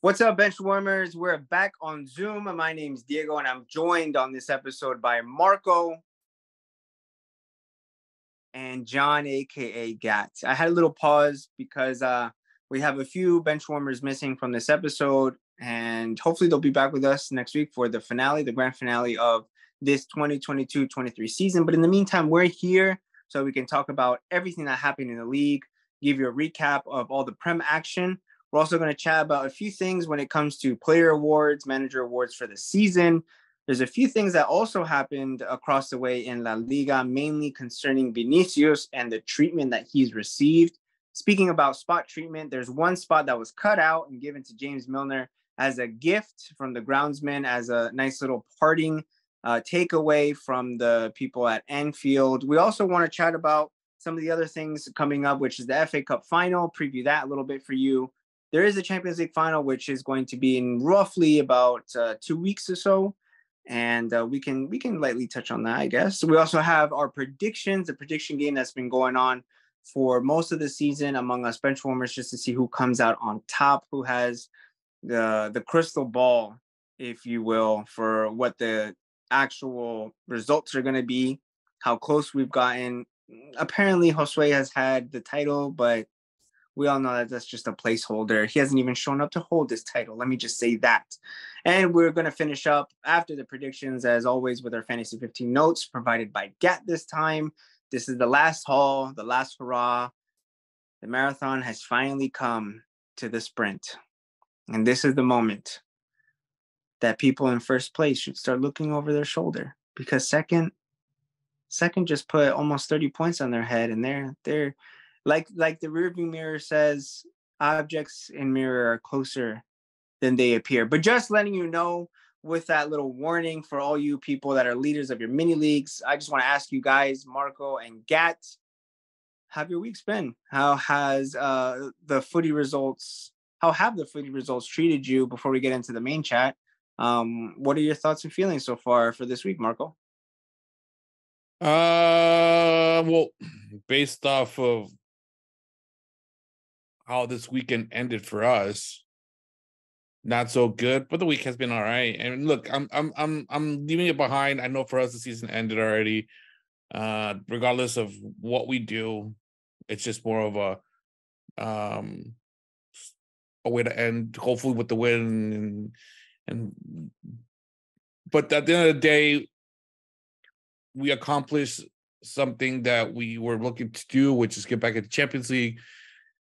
What's up, Benchwarmers? We're back on Zoom. My name's Diego, and I'm joined on this episode by Marco and John, aka Gats. I had a little pause because we have a few Benchwarmers missing from this episode, and hopefully they'll be back with us next week for the finale, the grand finale of this 2022-23 season. But in the meantime, we're here so we can talk about everything that happened in the league, give you a recap of all the Prem action. We're also going to chat about a few things when it comes to player awards, manager awards for the season. There's a few things that also happened across the way in La Liga, mainly concerning Vinicius and the treatment that he's received. Speaking about spot treatment, there's one spot that was cut out and given to James Milner as a gift from the groundsman, as a nice little parting takeaway from the people at Anfield. We also want to chat about some of the other things coming up, which is the FA Cup final, preview that a little bit for you. There is a Champions League final, which is going to be in roughly about 2 weeks or so. And we can lightly touch on that, I guess. We also have our predictions, the prediction game that's been going on for most of the season among us benchwarmers, just to see who comes out on top, who has the crystal ball, if you will, for what the actual results are going to be, how close we've gotten. Apparently, Josue has had the title, but we all know that that's just a placeholder. He hasn't even shown up to hold this title. Let me just say that. And we're going to finish up after the predictions, as always, with our Fantasy 15 notes provided by Gat this time. This is the last haul, the last hurrah. The marathon has finally come to the sprint. And this is the moment that people in first place should start looking over their shoulder, because second just put almost 30 points on their head, and they're like the rearview mirror says, objects in mirror are closer than they appear. But just letting you know, with that little warning for all you people that are leaders of your mini leagues, I just want to ask you guys, Marco and Gat, how have your weeks been? How have the footy results treated you before we get into the main chat? What are your thoughts and feelings so far for this week, Marco? Well, based off of how this weekend ended for us, not so good, but the week has been all right. And look, I'm leaving it behind. I know for us the season ended already. Regardless of what we do, it's just more of a way to end, hopefully with the win. But at the end of the day, we accomplished something that we were looking to do, which is get back into Champions League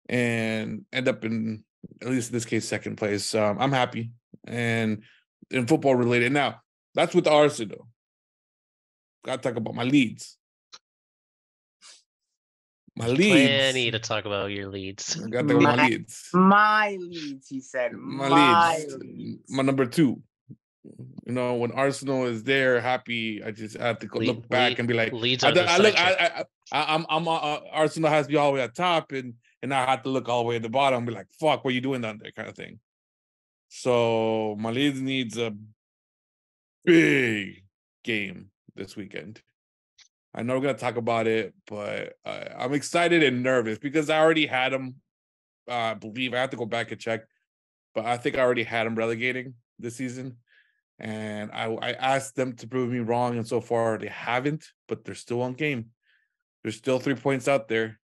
and end up in, at least in this case, second place. I'm happy, and in football related. Now, that's with Arsenal. Got to talk about my leads. Plenty to talk about your leads. I got to talk about my leads. My leads, he said. My leads. My number 2. You know, when Arsenal is there, happy, I just have to look back and be like, Arsenal has to be all the way at top, and I have to look all the way at the bottom and be like, fuck, what are you doing down there, kind of thing. So my leads needs a big game this weekend. I know we're going to talk about it, but I'm excited and nervous because I already had them. I believe I have to go back and check, but I think I already had them relegating this season. And I asked them to prove me wrong, and so far they haven't, but they're still on game. There's still 3 points out there.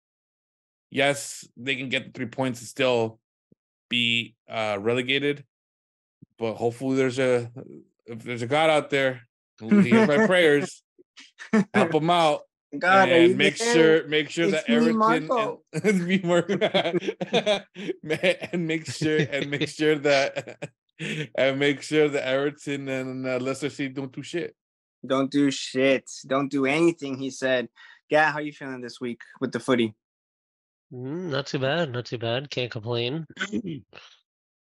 Yes, they can get the 3 points and still be relegated, but hopefully if there's a God out there who hears my prayers, help them out. God, and make sure that Everton and make sure that Everton and Leicester City don't do shit. Don't do shit. Don't do anything, he said. Yeah, how are you feeling this week with the footy? Not too bad. Can't complain.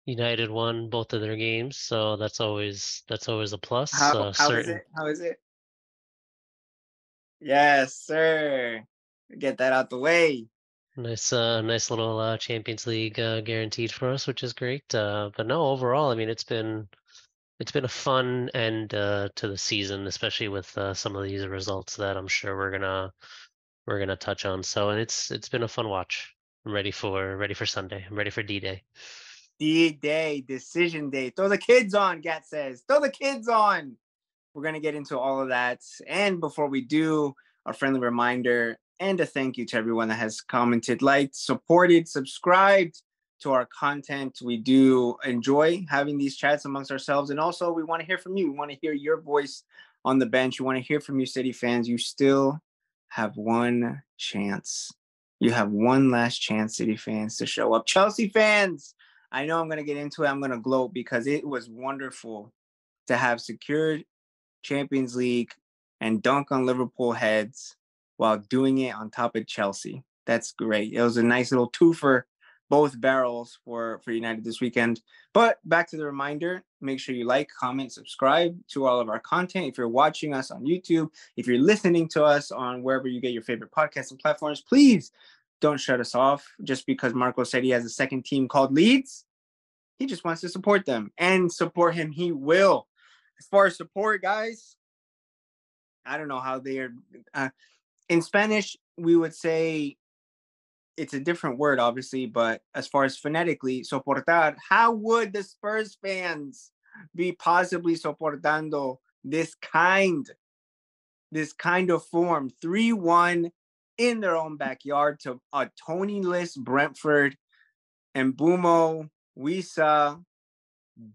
United won both of their games, so that's always a plus. How is it? Yes, sir. Get that out the way. Nice little Champions League guaranteed for us, which is great. But no, overall, I mean, it's been a fun end to the season, especially with some of these results that I'm sure we're gonna touch on. So, and it's been a fun watch. I'm ready for Sunday. I'm ready for D-Day. D-Day, decision day. Throw the kids on, Gat says. Throw the kids on. We're going to get into all of that. And before we do, a friendly reminder and a thank you to everyone that has commented, liked, supported, subscribed to our content. We do enjoy having these chats amongst ourselves. And also, we want to hear from you. We want to hear your voice on the bench. We want to hear from you, City fans. You still have one chance. You have one last chance, City fans, to show up. Chelsea fans, I know I'm going to get into it. I'm going to gloat because it was wonderful to have secured Champions League and dunk on Liverpool heads while doing it on top of Chelsea. That's great. It was a nice little two for both barrels for United this weekend. But back to the reminder, make sure you like, comment, subscribe to all of our content. If you're watching us on YouTube, if you're listening to us on wherever you get your favorite podcasting platforms, please don't shut us off just because Marco said he has a second team called Leeds. He just wants to support them, and support him he will. As far as support, guys, I don't know how they are. In Spanish, we would say it's a different word, obviously, but as far as phonetically, soportar, how would the Spurs fans be possibly soportando this kind of form? 3-1 in their own backyard to a Tony-less Brentford, and Bumo, Wisa,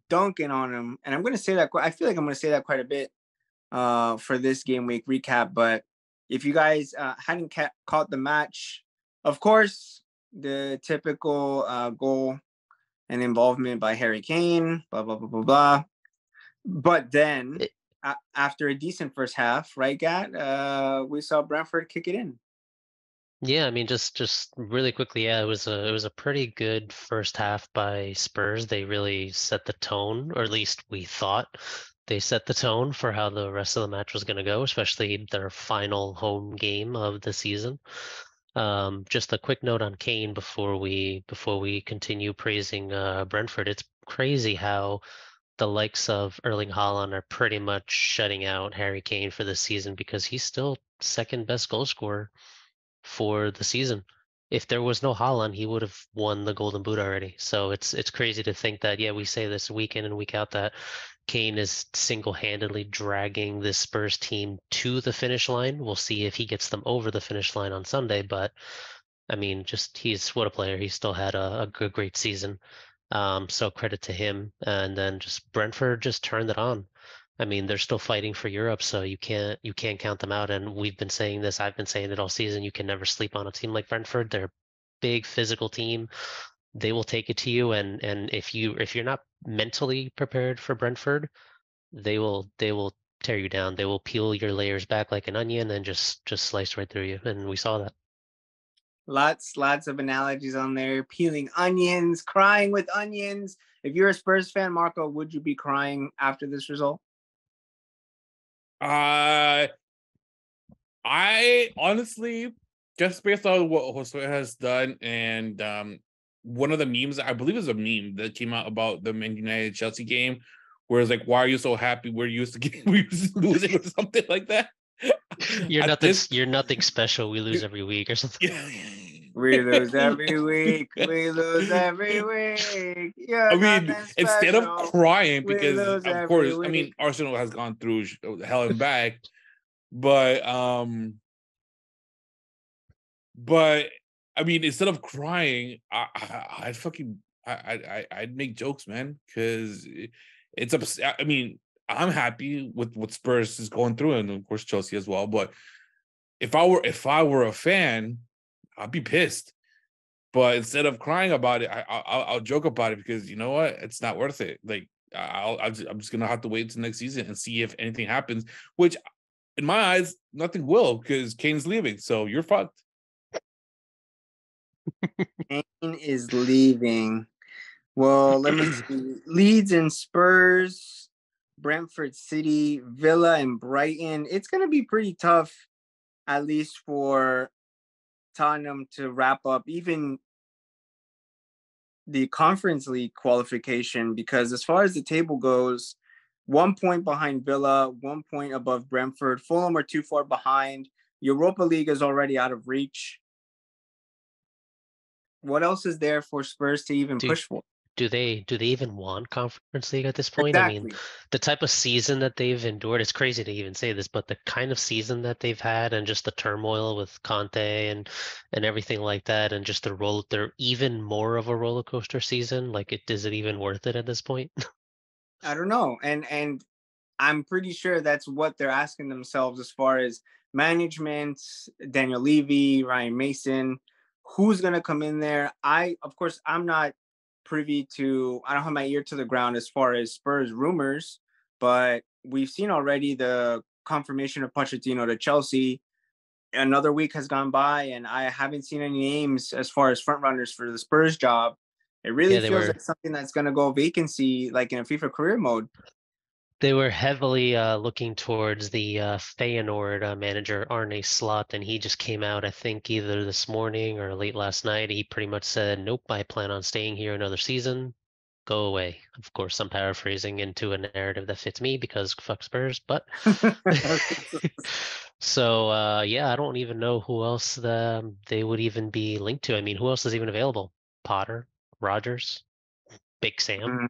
dunking on him. And I'm going to say that, I feel like I'm going to say that quite a bit for this game week recap. But if you guys hadn't caught the match, of course, the typical goal and involvement by Harry Kane, blah, blah, blah, blah, blah. But then after a decent first half, right, Gat, we saw Brentford kick it in. Yeah, I mean, just really quickly, yeah, it was a pretty good first half by Spurs. They really set the tone, or at least we thought they set the tone for how the rest of the match was going to go, especially their final home game of the season. Just a quick note on Kane before we continue praising Brentford. It's crazy how the likes of Erling Haaland are pretty much shutting out Harry Kane for this season because he's still second best goal scorer for the season. If there was no Haaland, he would have won the Golden Boot already. So it's crazy to think that, yeah, we say this week in and week out that Kane is single-handedly dragging this Spurs team to the finish line. We'll see if he gets them over the finish line on Sunday, but I mean, just he's what a player. He still had a great season. So credit to him. And then just Brentford just turned it on. I mean, they're still fighting for Europe, so you can't count them out. And we've been saying this, I've been saying it all season. You can never sleep on a team like Brentford. They're a big physical team. They will take it to you. And if you're not mentally prepared for Brentford, they will tear you down. They will peel your layers back like an onion and just slice right through you. And we saw that. Lots of analogies on there. Peeling onions, crying with onions. If you're a Spurs fan, Marco, would you be crying after this result? I honestly, just based on what Josue has done, and one of the memes, I believe is a meme that came out about the Man United Chelsea game, where it's like, "Why are you so happy? We're used to losing," or something like that. You're nothing special. We lose every week or something. Yeah. We lose every week. We lose every week. You're I mean, instead of crying, because of course, I mean, Arsenal has gone through hell and back, but I mean, instead of crying, I'd make jokes, man, because it's I mean, I'm happy with what Spurs is going through, and of course Chelsea as well. But if I were a fan, I'd be pissed. But instead of crying about it, I'll joke about it because you know what? It's not worth it. Like I'm just gonna have to wait until next season and see if anything happens. Which, in my eyes, nothing will because Kane's leaving. So you're fucked. Kane is leaving. Well, let me see. Leeds and Spurs, Brentford City, Villa and Brighton. It's gonna be pretty tough, at least for Tottenham to wrap up even the Conference League qualification, because as far as the table goes, 1 point behind Villa, 1 point above Brentford. Fulham are too far behind. Europa League is already out of reach. What else is there for Spurs to even push for? do they even want Conference League at this point? I mean, Exactly. the type of season that they've endured, it's crazy to even say this, but the kind of season that they've had and just the turmoil with Conte and everything like that, and just they're even more of a roller coaster season. Like, is it even worth it at this point? I don't know. And I'm pretty sure that's what they're asking themselves as far as management, Daniel Levy, Ryan Mason, who's going to come in there. Of course, I'm not privy to, I don't have my ear to the ground as far as Spurs rumors, but we've seen already the confirmation of Pochettino to Chelsea. Another week has gone by, and I haven't seen any names as far as front runners for the Spurs job. It really Yeah, they feels were like something that's going to go vacancy, like in a FIFA career mode. They were heavily looking towards the Feyenoord manager Arne Slot, and he just came out, I think, either this morning or late last night. He pretty much said, "Nope, I plan on staying here another season. Go away." Of course, I'm paraphrasing into a narrative that fits me because fuck Spurs, but so yeah, I don't even know who else they would even be linked to. I mean, who else is even available? Potter, Rogers, Big Sam. Mhm.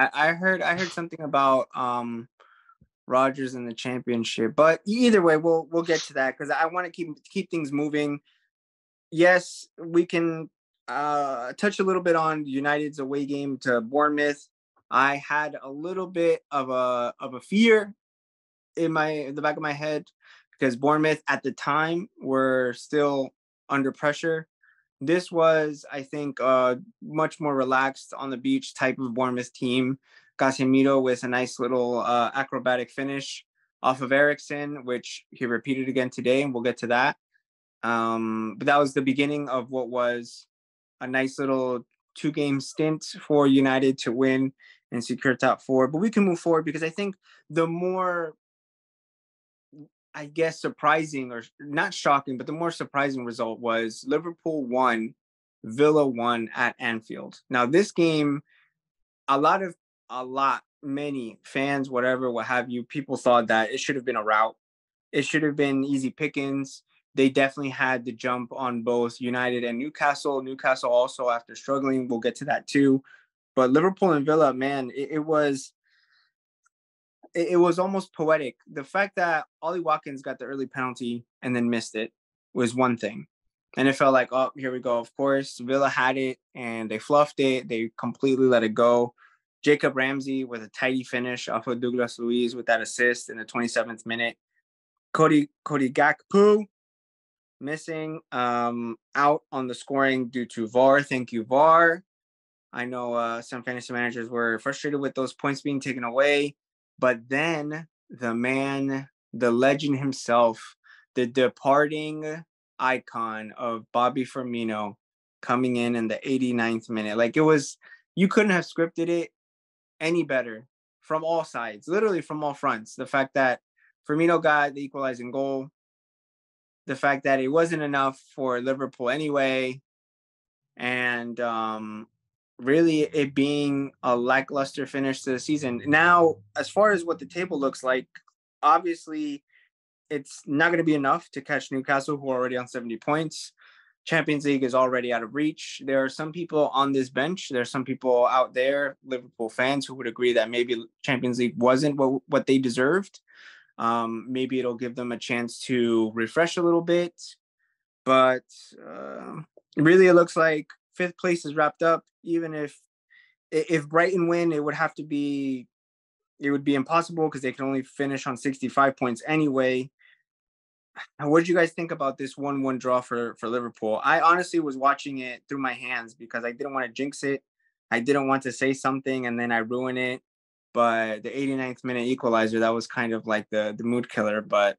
I heard something about Rogers in the championship, but either way, we'll get to that because I want to keep things moving. Yes, we can touch a little bit on United's away game to Bournemouth. I had a little bit of a fear in the back of my head because Bournemouth at the time were still under pressure. This was, I think, much more relaxed on the beach type of Bournemouth team. Casemiro with a nice little acrobatic finish off of Ericsson, which he repeated again today, and we'll get to that. But that was the beginning of what was a nice little 2-game stint for United to win and secure top 4. But we can move forward because I think the more, I guess, surprising or not shocking, but the more surprising result was Liverpool won, Villa won at Anfield. Now, this game, many fans, whatever, what have you, people thought that it should have been a rout. It should have been easy pickings. They definitely had the jump on both United and Newcastle. Newcastle also, after struggling, we'll get to that too. But Liverpool and Villa, man, it was almost poetic. The fact that Ollie Watkins got the early penalty and then missed it was one thing. And it felt like, oh, here we go. Of course, Villa had it and they fluffed it. They completely let it go. Jacob Ramsey with a tidy finish off of Douglas Luiz with that assist in the 27th minute. Cody Gakpo missing out on the scoring due to VAR. Thank you, VAR. I know some fantasy managers were frustrated with those points being taken away. But then the man, the legend himself, the departing icon of Bobby Firmino coming in the 89th minute. Like it was, you couldn't have scripted it any better from all sides, literally from all fronts. The fact that Firmino got the equalizing goal, the fact that it wasn't enough for Liverpool anyway, and really it being a lackluster finish to the season. Now, as far as what the table looks like, obviously it's not going to be enough to catch Newcastle, who are already on 70 points. Champions League is already out of reach. There are some people on this bench. There are some people out there, Liverpool fans, who would agree that maybe Champions League wasn't what they deserved. Maybe it'll give them a chance to refresh a little bit. But really, it looks like 5th place is wrapped up. Even if Brighton win, it would be impossible because they can only finish on 65 points anyway. What did you guys think about this 1-1 draw for Liverpool? I honestly was watching it through my hands because I didn't want to jinx it. I didn't want to say something and then I ruin it. But the 89th minute equalizer, that was kind of like the mood killer. But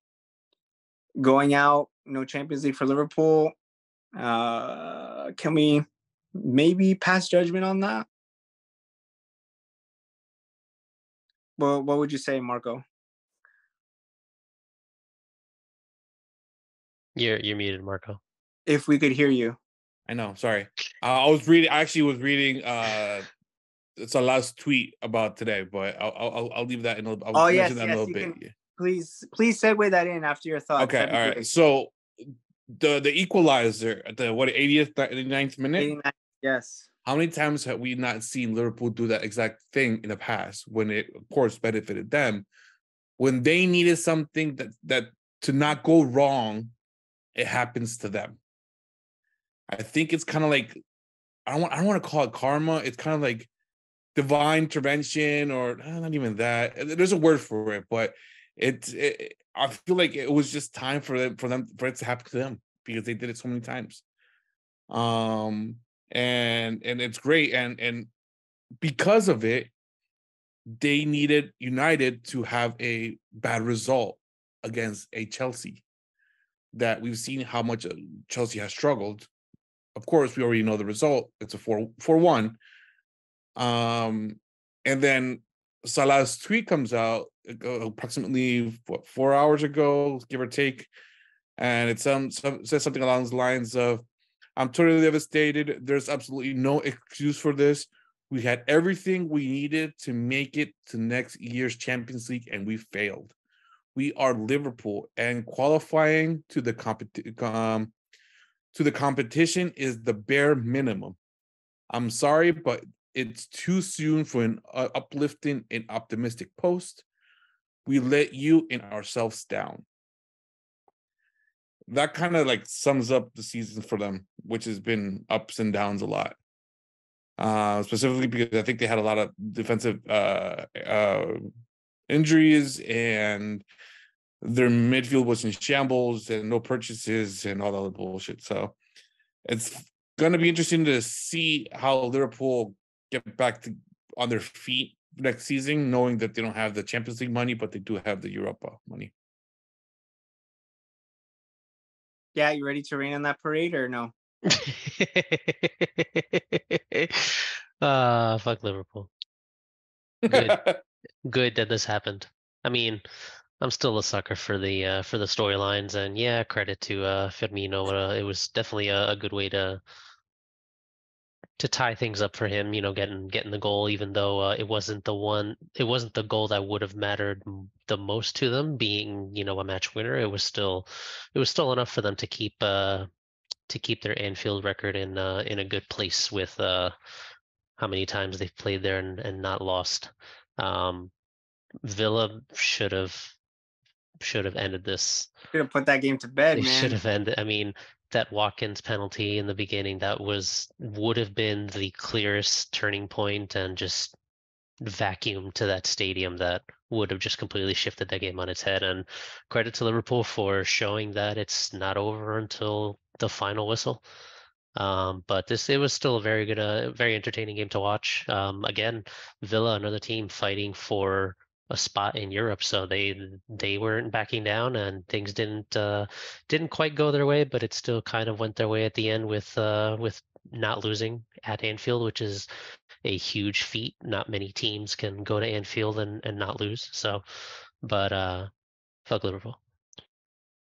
going out, no Champions League for Liverpool. Can we maybe pass judgment on that? Well, what would you say, Marco? You're muted, Marco. If we could hear you. I know. Sorry. I actually was reading it's a last tweet about today, but I'll leave that in a little. I'll mention that in a little bit. Can, please segue that in after your thoughts. Okay, all right. So the equalizer at the 89th minute? 89th Yes. How many times have we not seen Liverpool do that exact thing in the past when it, of course, benefited them? When they needed something that to not go wrong, it happens to them. I think it's kind of like, I don't want to call it karma. It's kind of like divine intervention, or not even that. There's a word for it, but I feel like it was just time for it to happen to them because they did it so many times. And it's great, and because of it, they needed United to have a bad result against a Chelsea that we've seen how much Chelsea has struggled. Of course, we already know the result. It's a 4-1. And then Salah's tweet comes out approximately 4 hours ago, give or take, and it says something along the lines of, "I'm totally devastated. There's absolutely no excuse for this. We had everything we needed to make it to next year's Champions League, and we failed. We are Liverpool, and qualifying to the competition is the bare minimum. I'm sorry, but it's too soon for an uplifting and optimistic post. We let you and ourselves down." That kind of like sums up the season for them, which has been ups and downs a lot. Specifically because I think they had a lot of defensive injuries, and their midfield was in shambles, and no purchases and all that other bullshit. So it's going to be interesting to see how Liverpool get back on their feet next season, knowing that they don't have the Champions League money, but they do have the Europa money. Yeah, you ready to rain on that parade or no? Fuck Liverpool. Good. Good that this happened. I mean, I'm still a sucker for the storylines, and yeah, credit to Firmino. It was definitely a good way to tie things up for him. Getting the goal, even though it wasn't the goal that would have mattered the most to them, being a match winner. It was still enough for them to keep their Anfield record in a good place with how many times they've played there and not lost. Villa should have ended this. Should have put that game to bed, They should man. have ended. I mean, that Watkins penalty in the beginning, would have been the clearest turning point and just vacuum to that stadium that would have just completely shifted that game on its head. And credit to Liverpool for showing that it's not over until the final whistle. But it was still a very good, very entertaining game to watch. Again, Villa, another team fighting for a spot in Europe, so they weren't backing down, and things didn't quite go their way, but it still kind of went their way at the end with not losing at Anfield, which is a huge feat. Not many teams can go to Anfield and not lose. So, but fuck Liverpool.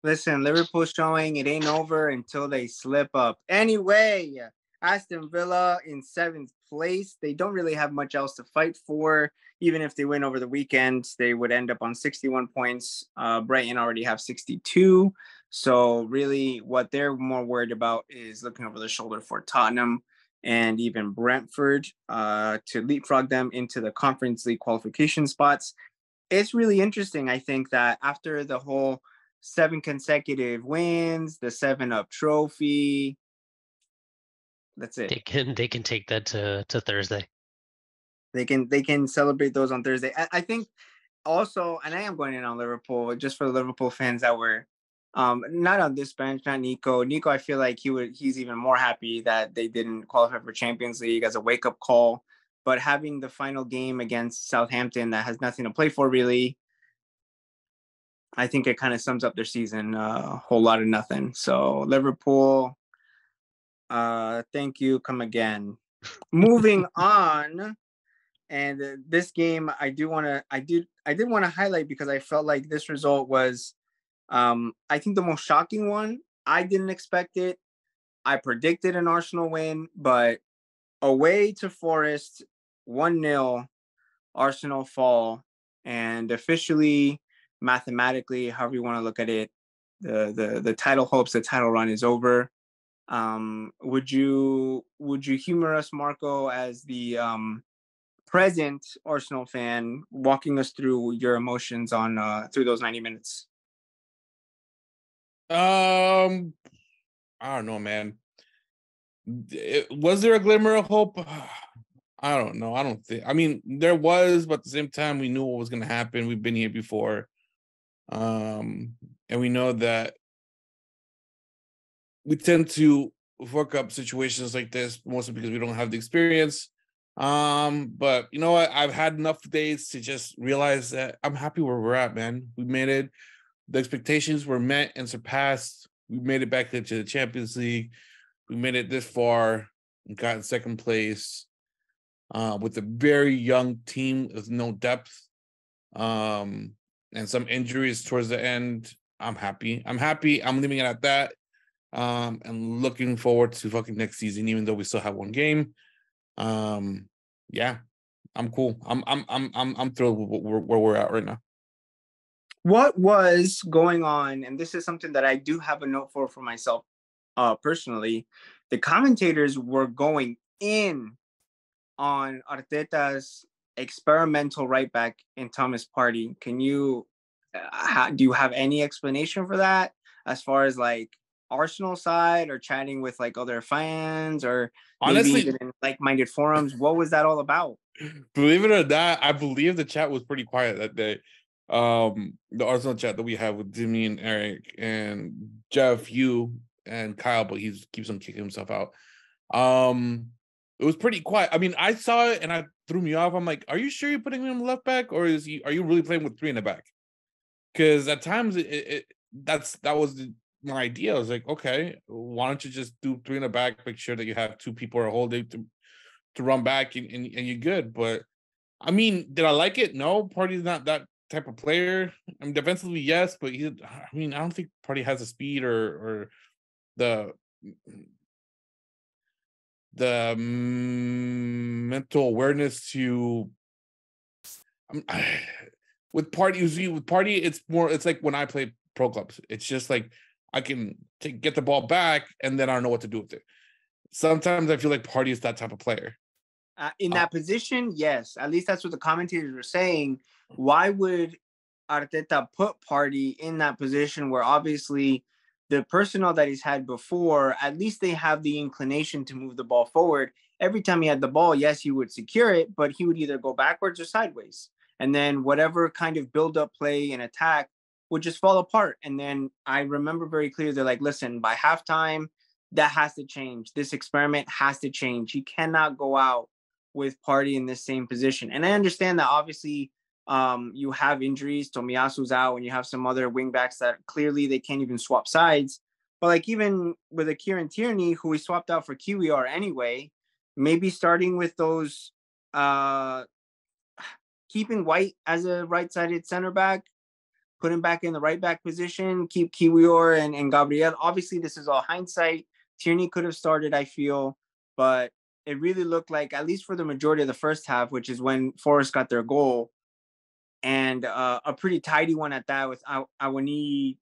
Listen, Liverpool showing it ain't over until they slip up. Anyway, Aston Villa in 7th place. They don't really have much else to fight for. Even if they win over the weekend, they would end up on 61 points. Brighton already have 62. So really what they're more worried about is looking over the shoulder for Tottenham and even Brentford to leapfrog them into the Conference League qualification spots. It's really interesting, I think, that after the whole 7 consecutive wins, the 7-Up trophy. That's it. They can take that to Thursday. They can celebrate those on Thursday. I think also, and I am going in on Liverpool just for the Liverpool fans that were not on this bench, not Nico. Nico, I feel like he's even more happy that they didn't qualify for Champions League as a wake-up call. But having the final game against Southampton that has nothing to play for really, I think it kind of sums up their season a whole lot of nothing. So Liverpool, thank you, come again. Moving on, and this game I did want to highlight because I felt like this result was, I think, the most shocking one. I didn't expect it. I predicted an Arsenal win, but away to Forest, 1-0, Arsenal fall, and officially, mathematically, however you want to look at it, the title hopes, the title run is over. Would you humor us, Marco, as the present Arsenal fan, walking us through your emotions on through those 90 minutes? I don't know, man. Was there a glimmer of hope? I don't know. I don't think. I mean, there was, but at the same time, we knew what was going to happen. We've been here before, and we know that we tend to fuck up situations like this, mostly because we don't have the experience. But you know what? I've had enough days to just realize that I'm happy where we're at, man. We made it. The expectations were met and surpassed. We made it back into the Champions League. We made it this far and got in second place with a very young team with no depth and some injuries towards the end. I'm happy. I'm leaving it at that. And looking forward to fucking next season, even though we still have one game. Yeah, I'm cool. I'm thrilled with where we're at right now. What was going on? And this is something that I do have a note for myself personally. The commentators were going in on Arteta's experimental right back in Thomas Partey. Can you do you have any explanation for that, as far as like Arsenal side, or chatting with like other fans, or honestly, maybe even in like-minded forums? What was that all about? Believe it or not, I believe the chat was pretty quiet that day. The Arsenal chat that we have with Jimmy and Eric and Jeff, you and Kyle, but he keeps on kicking himself out. It was pretty quiet. I mean, I saw it and I threw me off. I'm like, are you sure you're putting him left back, or are you really playing with three in the back? Because at times that was my idea. I was like, okay, why don't you just do three in the back, make sure that you have two people are holding to run back and you're good. But I mean, did I like it? No, Partey's not that type of player. I mean, defensively, yes, but I don't think Partey has the speed or the mental awareness to. With Partey, it's like when I play pro clubs. It's just like I can get the ball back and then I don't know what to do with it. Sometimes I feel like Partey is that type of player. In that position, yes. At least that's what the commentators were saying. Why would Arteta put Partey in that position where obviously the personnel that he's had before, at least they have the inclination to move the ball forward? Every time he had the ball, yes, he would secure it, but he would either go backwards or sideways. And then whatever kind of build-up play and attack would just fall apart. And then I remember very clearly, they're like, listen, by halftime, that has to change. This experiment has to change. He cannot go out with Partey in this same position. And I understand that obviously you have injuries. Tomiyasu's out, and you have some other wingbacks that clearly they can't even swap sides. But like even with a Kieran Tierney, who we swapped out for Kiwior anyway, maybe starting with those, keeping White as a right-sided center back, put him back in the right back position, keep Kiwior and Gabriel. Obviously, this is all hindsight. Tierney could have started, I feel, but it really looked like, at least for the majority of the first half, which is when Forest got their goal, and a pretty tidy one at that, with Awani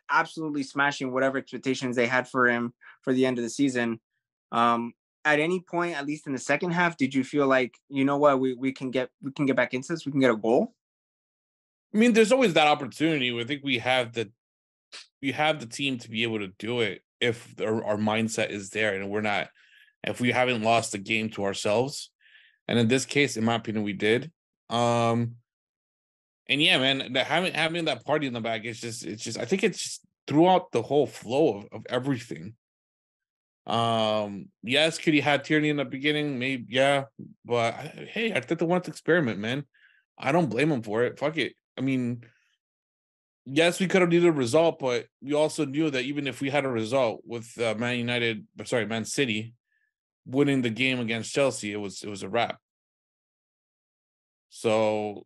absolutely smashing whatever expectations they had for him for the end of the season. At any point, at least in the second half, did you feel like, you know what, we can get back into this, we can get a goal? I mean, there's always that opportunity. I think we have the team to be able to do it if our mindset is there, and if we haven't lost the game to ourselves. And in this case, in my opinion, we did. And yeah, man, having that Partey in the back, it's just I think it's just throughout the whole flow of everything. Yes, could he have Tierney in the beginning? Maybe, yeah. But hey, I think they want to experiment, man. I don't blame him for it. Fuck it. I mean, yes, we could have needed a result, but we also knew that even if we had a result with Man City winning the game against Chelsea, it was a wrap. So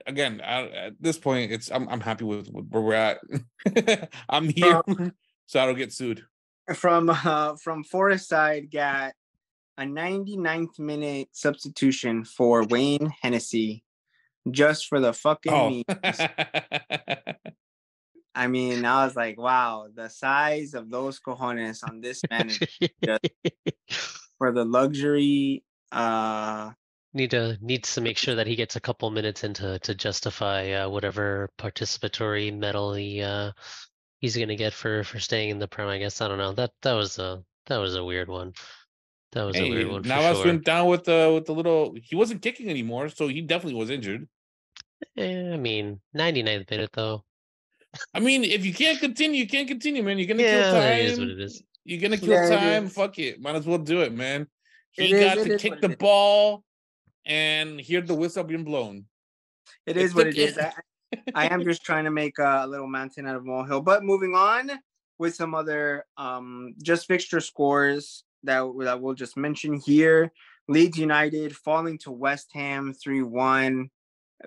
again, at this point, I'm happy with where we're at. I'm here, so I don't get sued. From Forest side, got a 99th minute substitution for Wayne Hennessy, just for the fucking memes. I mean, I was like, wow, the size of those cojones on this manager just for the luxury. Needs to make sure that he gets a couple minutes in to justify whatever participatory medal he's gonna get for staying in the Prem. I guess I don't know. That was a weird one. That was a weird Hey, one for Navas sure. went down with the little. He wasn't kicking anymore, so he definitely was injured. I mean, 99th minute though. I mean, if you can't continue, you can't continue, man. You're gonna kill Yeah, it is what time. it is. You're gonna kill Yeah, it time. is. Fuck it. Might as well do it, man. It He is. got It to is what kick it the is. ball and hear the whistle being blown. It It is what took it is. I am just trying to make a little mountain out of molehill. But moving on with some other just fixture scores that we'll just mention here. Leeds United falling to West Ham 3-1.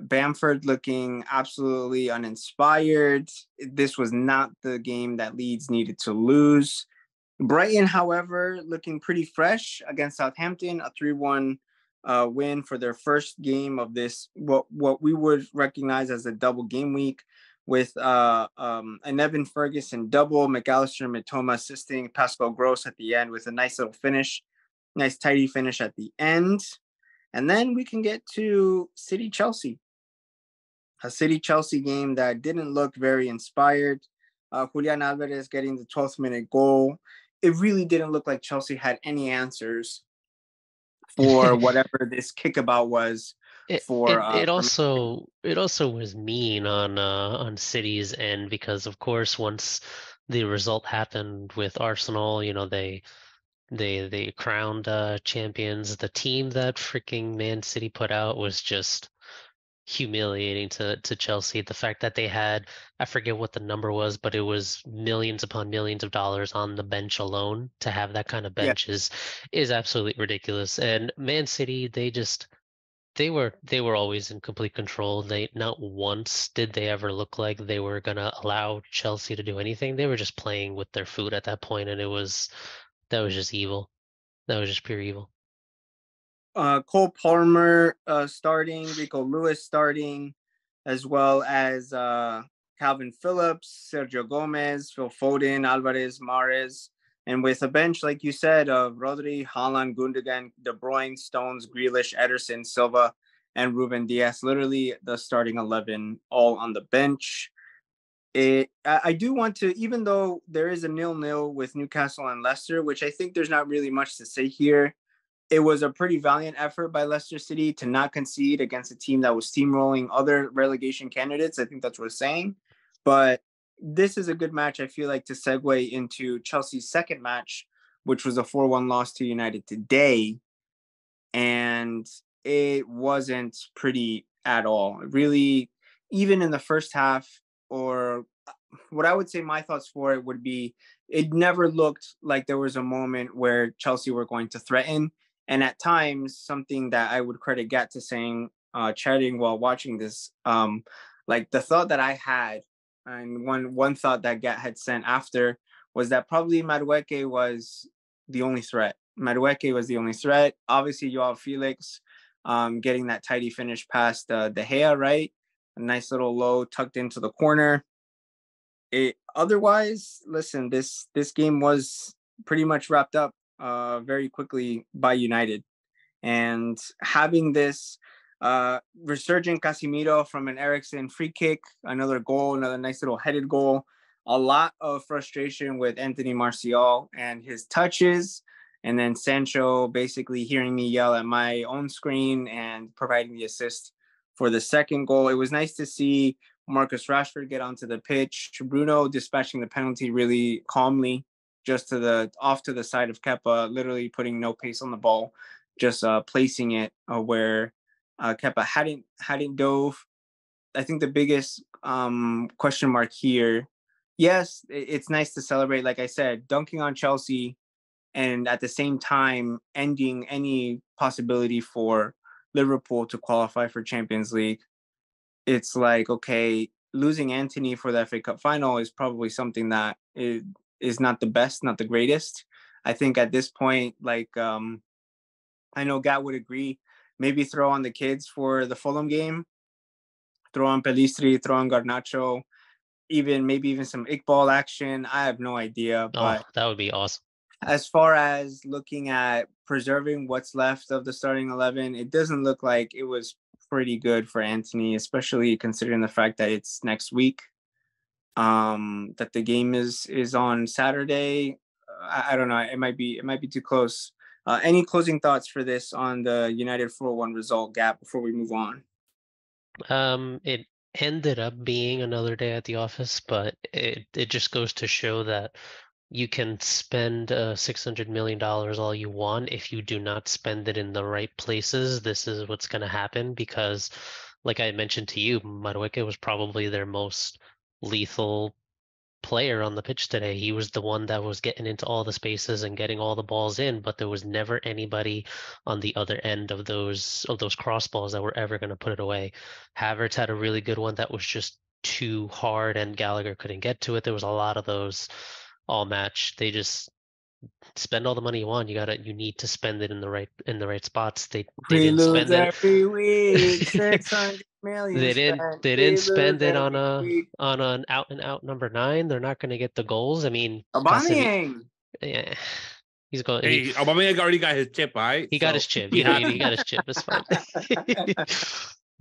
Bamford looking absolutely uninspired. This was not the game that Leeds needed to lose. Brighton, however, looking pretty fresh against Southampton, a 3-1 win for their first game of this, what we would recognize as a double game week, with an Evan Ferguson double, McAllister and Mitoma assisting Pascal Gross at the end with a nice little finish, nice tidy finish at the end. And then we can get to City Chelsea, a City Chelsea game that didn't look very inspired. Julian Alvarez getting the 12th minute goal. It really didn't look like Chelsea had any answers for whatever this kickabout was It for. it it also it also was mean on City's end because of course once the result happened with Arsenal, you know, they crowned champions. The team that freaking Man City put out was just humiliating to Chelsea. The fact that they had, I forget what the number was, but it was millions upon millions of dollars on the bench alone. To have that kind of Yeah. bench is absolutely ridiculous. And Man City, they were always in complete control. They not once did they ever look like they were gonna allow Chelsea to do anything. They were just playing with their food at that point, and that was just evil. That was just pure evil. Cole Palmer starting, Rico Lewis starting, as well as Calvin Phillips, Sergio Gomez, Phil Foden, Alvarez, Mahrez, and with a bench, like you said, of Rodri, Haaland, Gundogan, De Bruyne, Stones, Grealish, Ederson, Silva, and Ruben Diaz. Literally the starting 11 all on the bench. I do want to, even though there is a 0-0 with Newcastle and Leicester, which I think there's not really much to say here. It was a pretty valiant effort by Leicester City to not concede against a team that was steamrolling other relegation candidates. I think that's what we're saying. But this is a good match, I feel like, to segue into Chelsea's second match, which was a 4-1 loss to United today. And it wasn't pretty at all. Really, even in the first half, or what I would say my thoughts for it would be, it never looked like there was a moment where Chelsea were going to threaten. And at times, something that I would credit Gat to saying, chatting while watching this, like the thought that I had, and one thought that Gat had sent after was that probably Madueke was the only threat. Madueke was the only threat. Obviously, Joao Felix getting that tidy finish past De Gea, right? A nice little low tucked into the corner. Otherwise, listen, this game was pretty much wrapped up very quickly by United. And having this resurgent Casemiro from an Eriksen free kick, another goal, another nice little headed goal, a lot of frustration with Anthony Martial and his touches, and then Sancho basically hearing me yell at my own screen and providing the assist for the second goal. It was nice to see Marcus Rashford get onto the pitch, Bruno dispatching the penalty really calmly, just off to the side of Kepa, literally putting no pace on the ball, just placing it where Kepa hadn't dove. I think the biggest question mark here, yes, it's nice to celebrate, like I said, dunking on Chelsea, and at the same time ending any possibility for Liverpool to qualify for Champions League. It's like, okay, losing Anthony for the FA Cup final is probably something that is not the best, not the greatest. I think at this point, like, I know Gat would agree, maybe throw on the kids for the Fulham game, throw on Pelistri, throw on Garnacho, maybe even some Iqbal action. I have no idea. But that would be awesome. as far as looking at preserving what's left of the starting 11, it doesn't look like it was pretty good for Antony, especially considering the fact that it's next week. That the game is on Saturday. I don't know. It might be too close. Any closing thoughts for this on the United 4-1 result gap before we move on? It ended up being another day at the office, but it just goes to show that you can spend $600 million all you want. If you do not spend it in the right places, this is what's going to happen, because like I mentioned to you, Madueke was probably their most lethal player on the pitch today. He was the one that was getting into all the spaces and getting all the balls in, but there was never anybody on the other end of those cross balls that were ever going to put it away. Havertz had a really good one that was just too hard and Gallagher couldn't get to it. There was a lot of those all match. They just spend all the money you want. You need to spend it in the right spots. They We didn't lose spend it. every week. 600 million. They didn't spend it on an out and out number 9. They're not going to get the goals. I mean, Aubameyang. yeah, he's going. Hey, Aubameyang already got his chip, all right? He got his chip. He got his chip. It's fine.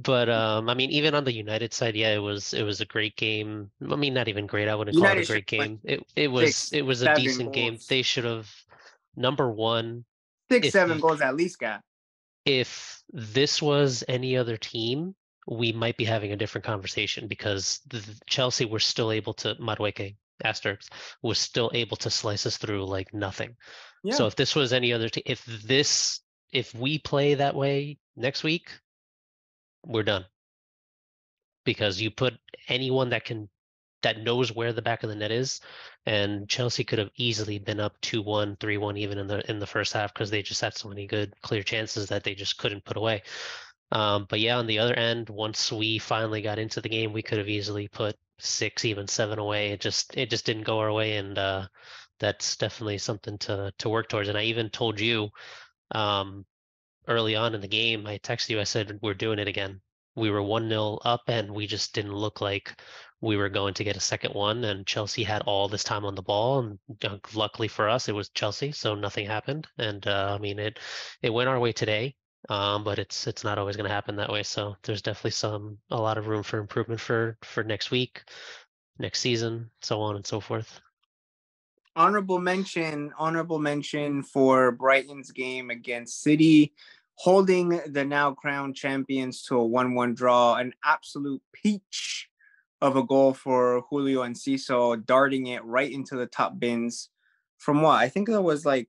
But I mean, even on the United side, yeah, it was a great game. I mean, not even great. I wouldn't call it a great game. It was a decent game. They should have, number one, 6-7 goals at least got. If this was any other team, we might be having a different conversation, because Chelsea were still able to, Madueke, Asterix, was still able to slice us through like nothing. Yeah. So if this was any other team, if we play that way next week, we're done. Because you put anyone that knows where the back of the net is, and Chelsea could have easily been up 2-1, 3-1 even in the first half, because they just had so many good clear chances that they just couldn't put away. But yeah, on the other end, once we finally got into the game, we could have easily put 6, even 7 away. It just didn't go our way, and that's definitely something to work towards. And I even told you early on in the game, I texted you, I said, we're doing it again. We were 1-0 up, and we just didn't look like we were going to get a second one, and Chelsea had all this time on the ball, and luckily for us, it was Chelsea, so nothing happened. And I mean, it went our way today, but it's not always going to happen that way. So there's definitely a lot of room for improvement for next week, next season, so on and so forth. Honorable mention for Brighton's game against City, holding the now crowned champions to a 1-1 draw. An absolute peach of a goal for Julio Enciso, darting it right into the top bins from what? I think that was like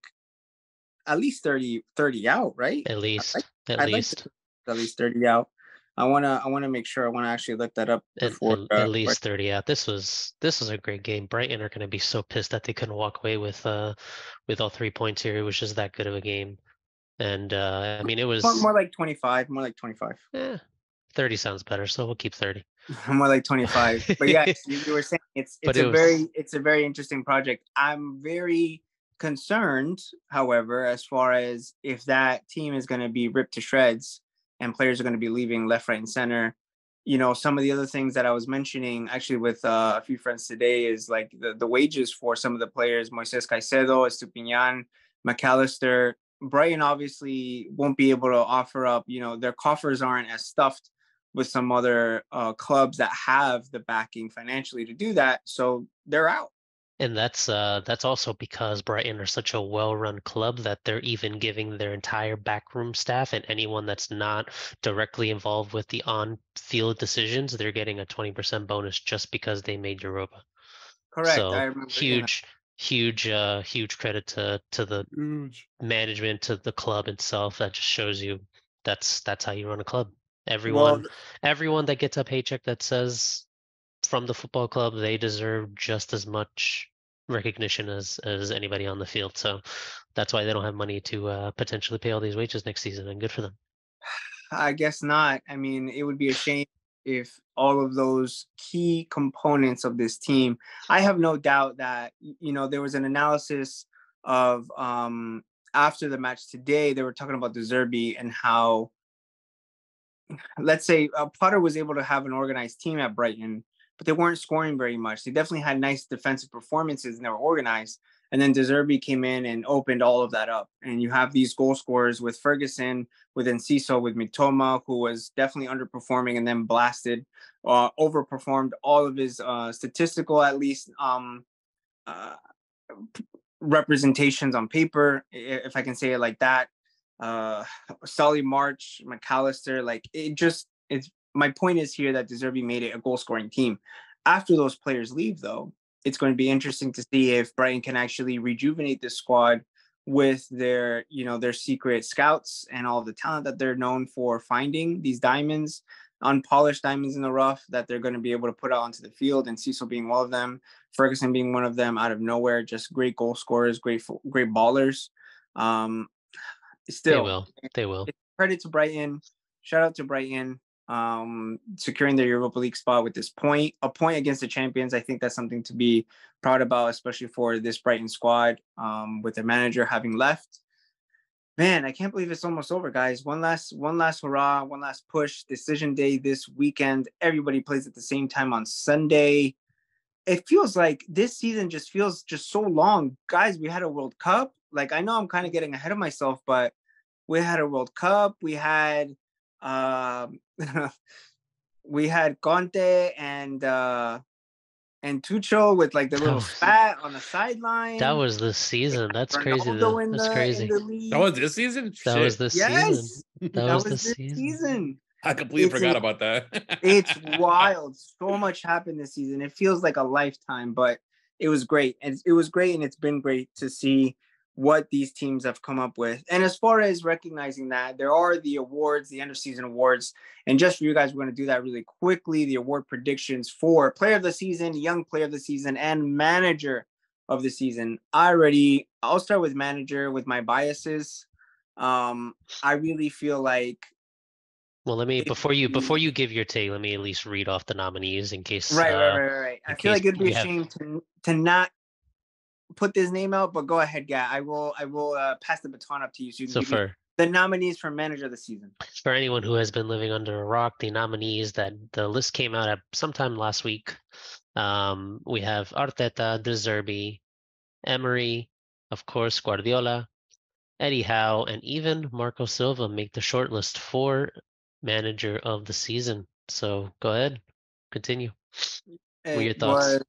at least 30 out, right? At least 30 out. I want to make sure. I want to actually look that up before. At least 30 out. This was a great game. Brighton are going to be so pissed that they couldn't walk away with all 3 points here. It was just that good of a game. And I mean, it was more like 25. 30 sounds better, so we'll keep 30. More like 25. But yeah, you were saying it's a very interesting project. I'm very concerned, however, as far as if that team is going to be ripped to shreds and players are going to be leaving left, right, and center. You know, some of the other things that I was mentioning actually with a few friends today is like the wages for some of the players, Moises Caicedo, Estupiñán, McAllister. Brighton obviously won't be able to offer up, you know, their coffers aren't as stuffed with some other clubs that have the backing financially to do that. So they're out. And that's also because Brighton are such a well-run club that they're even giving their entire backroom staff and anyone that's not directly involved with the on-field decisions, they're getting a 20% bonus just because they made Europa. Correct. So I remember huge credit to the management, to the club itself. That just shows you that's how you run a club. Everyone that gets a paycheck that says from the football club, they deserve just as much recognition as anybody on the field. So that's why they don't have money to potentially pay all these wages next season, and good for them. I guess not. I mean, it would be a shame if all of those key components of this team, I have no doubt that, you know, there was an analysis of after the match today, they were talking about De Zerbi and how, let's say Potter was able to have an organized team at Brighton, but they weren't scoring very much. They definitely had nice defensive performances and they were organized. And then De Zerbi came in and opened all of that up. And you have these goal scorers with Ferguson, with Enciso, with Mitoma, who was definitely underperforming and then blasted, overperformed all of his statistical, at least, representations on paper, if I can say it like that. Solly March, McAllister, like it's my point is here that De Zerbi made it a goal scoring team. After those players leave, though, it's going to be interesting to see if Brighton can actually rejuvenate this squad with their, their secret scouts and all of the talent that they're known for finding, these diamonds, unpolished diamonds in the rough that they're going to be able to put out onto the field, and Cecil being one of them, Ferguson being one of them out of nowhere, just great goal scorers, great ballers. Still, they will. Credit to Brighton. Shout out to Brighton. Securing their Europa League spot with this point, a point against the champions. I think that's something to be proud about, especially for this Brighton squad, with their manager having left. Man, I can't believe it's almost over, guys. One last hurrah, one last push. Decision day this weekend. Everybody plays at the same time on Sunday. It feels like this season just feels just so long. Guys, we had a World Cup. Like, I know I'm kind of getting ahead of myself, but we had a World Cup. We had we had Conte and Tuchel with like the little spat on the sideline. That was the season. That's crazy. That's crazy. That was this season? That was the season. That was the season. I completely forgot about that. It's wild. So much happened this season. It feels like a lifetime, but it was great. And it was great, and it's been great to see what these teams have come up with. And as far as recognizing that, there are the awards, the end of season awards. And just for you guys, we're going to do that really quickly. The award predictions for Player of the Season, Young Player of the Season, and Manager of the Season. I'll start with Manager with my biases. I really feel like, well, let me before you give your take, let me at least read off the nominees in case. Right. I feel like it'd be a shame to not put this name out, but go ahead, Gat. I will pass the baton up to you so you can give me the nominees for Manager of the Season. For anyone who has been living under a rock, the nominees that the list came out at sometime last week. We have Arteta, De Zerbi, Emery, of course, Guardiola, Eddie Howe, and even Marco Silva make the shortlist for Manager of the Season. So go ahead, continue. What are your thoughts?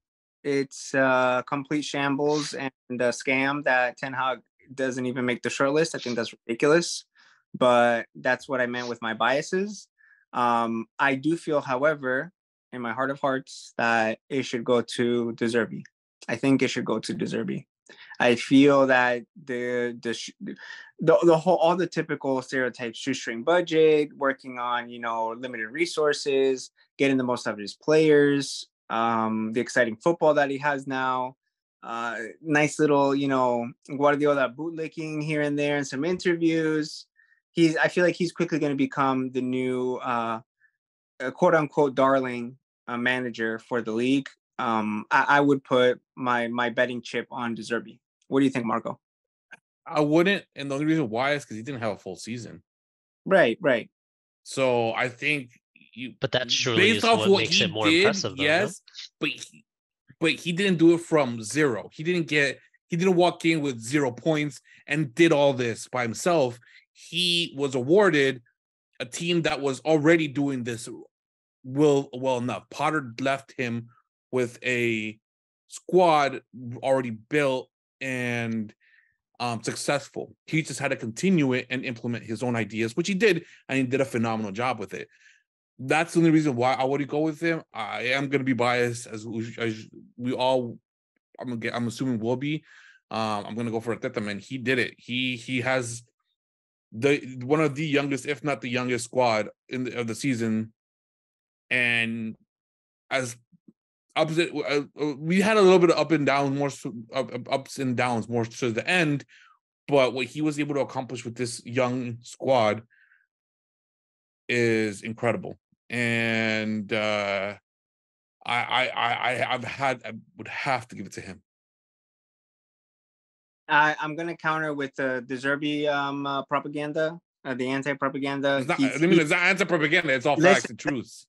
It's a complete shambles and a scam that Ten Hag doesn't even make the shortlist. I think that's ridiculous, but that's what I meant with my biases. I do feel, however, in my heart of hearts, that it should go to De Zerbi. I think it should go to De Zerbi. I feel that the whole, all the typical stereotypes, shoestring budget, working on, limited resources, getting the most out of his players, the exciting football that he has now, nice little, Guardiola bootlicking here and there and some interviews. I feel like he's quickly going to become the new quote unquote darling manager for the league. I would put my betting chip on De Zerbi. What do you think, Marco? I wouldn't, and the only reason why is because he didn't have a full season. Right. So I think but that surely is what makes it more impressive, though, yes, no? but he didn't do it from zero. He didn't walk in with 0 points and did all this by himself. He was awarded a team that was already doing this well enough. Potter left him with a squad already built and successful. He just had to continue it and implement his own ideas, which he did, and he did a phenomenal job with it. That's the only reason why I would go with him. I am going to be biased, as we all, I'm assuming will be. I'm going to go for Arteta, man. He did it. He has one of the youngest, if not the youngest, squad of the season, and as opposite, we had a little bit of ups and downs more to the end, but what he was able to accomplish with this young squad is incredible. And I would have to give it to him. I'm gonna counter with the De Zerbi propaganda, the anti-propaganda. It's not anti-propaganda. It's all facts and truths.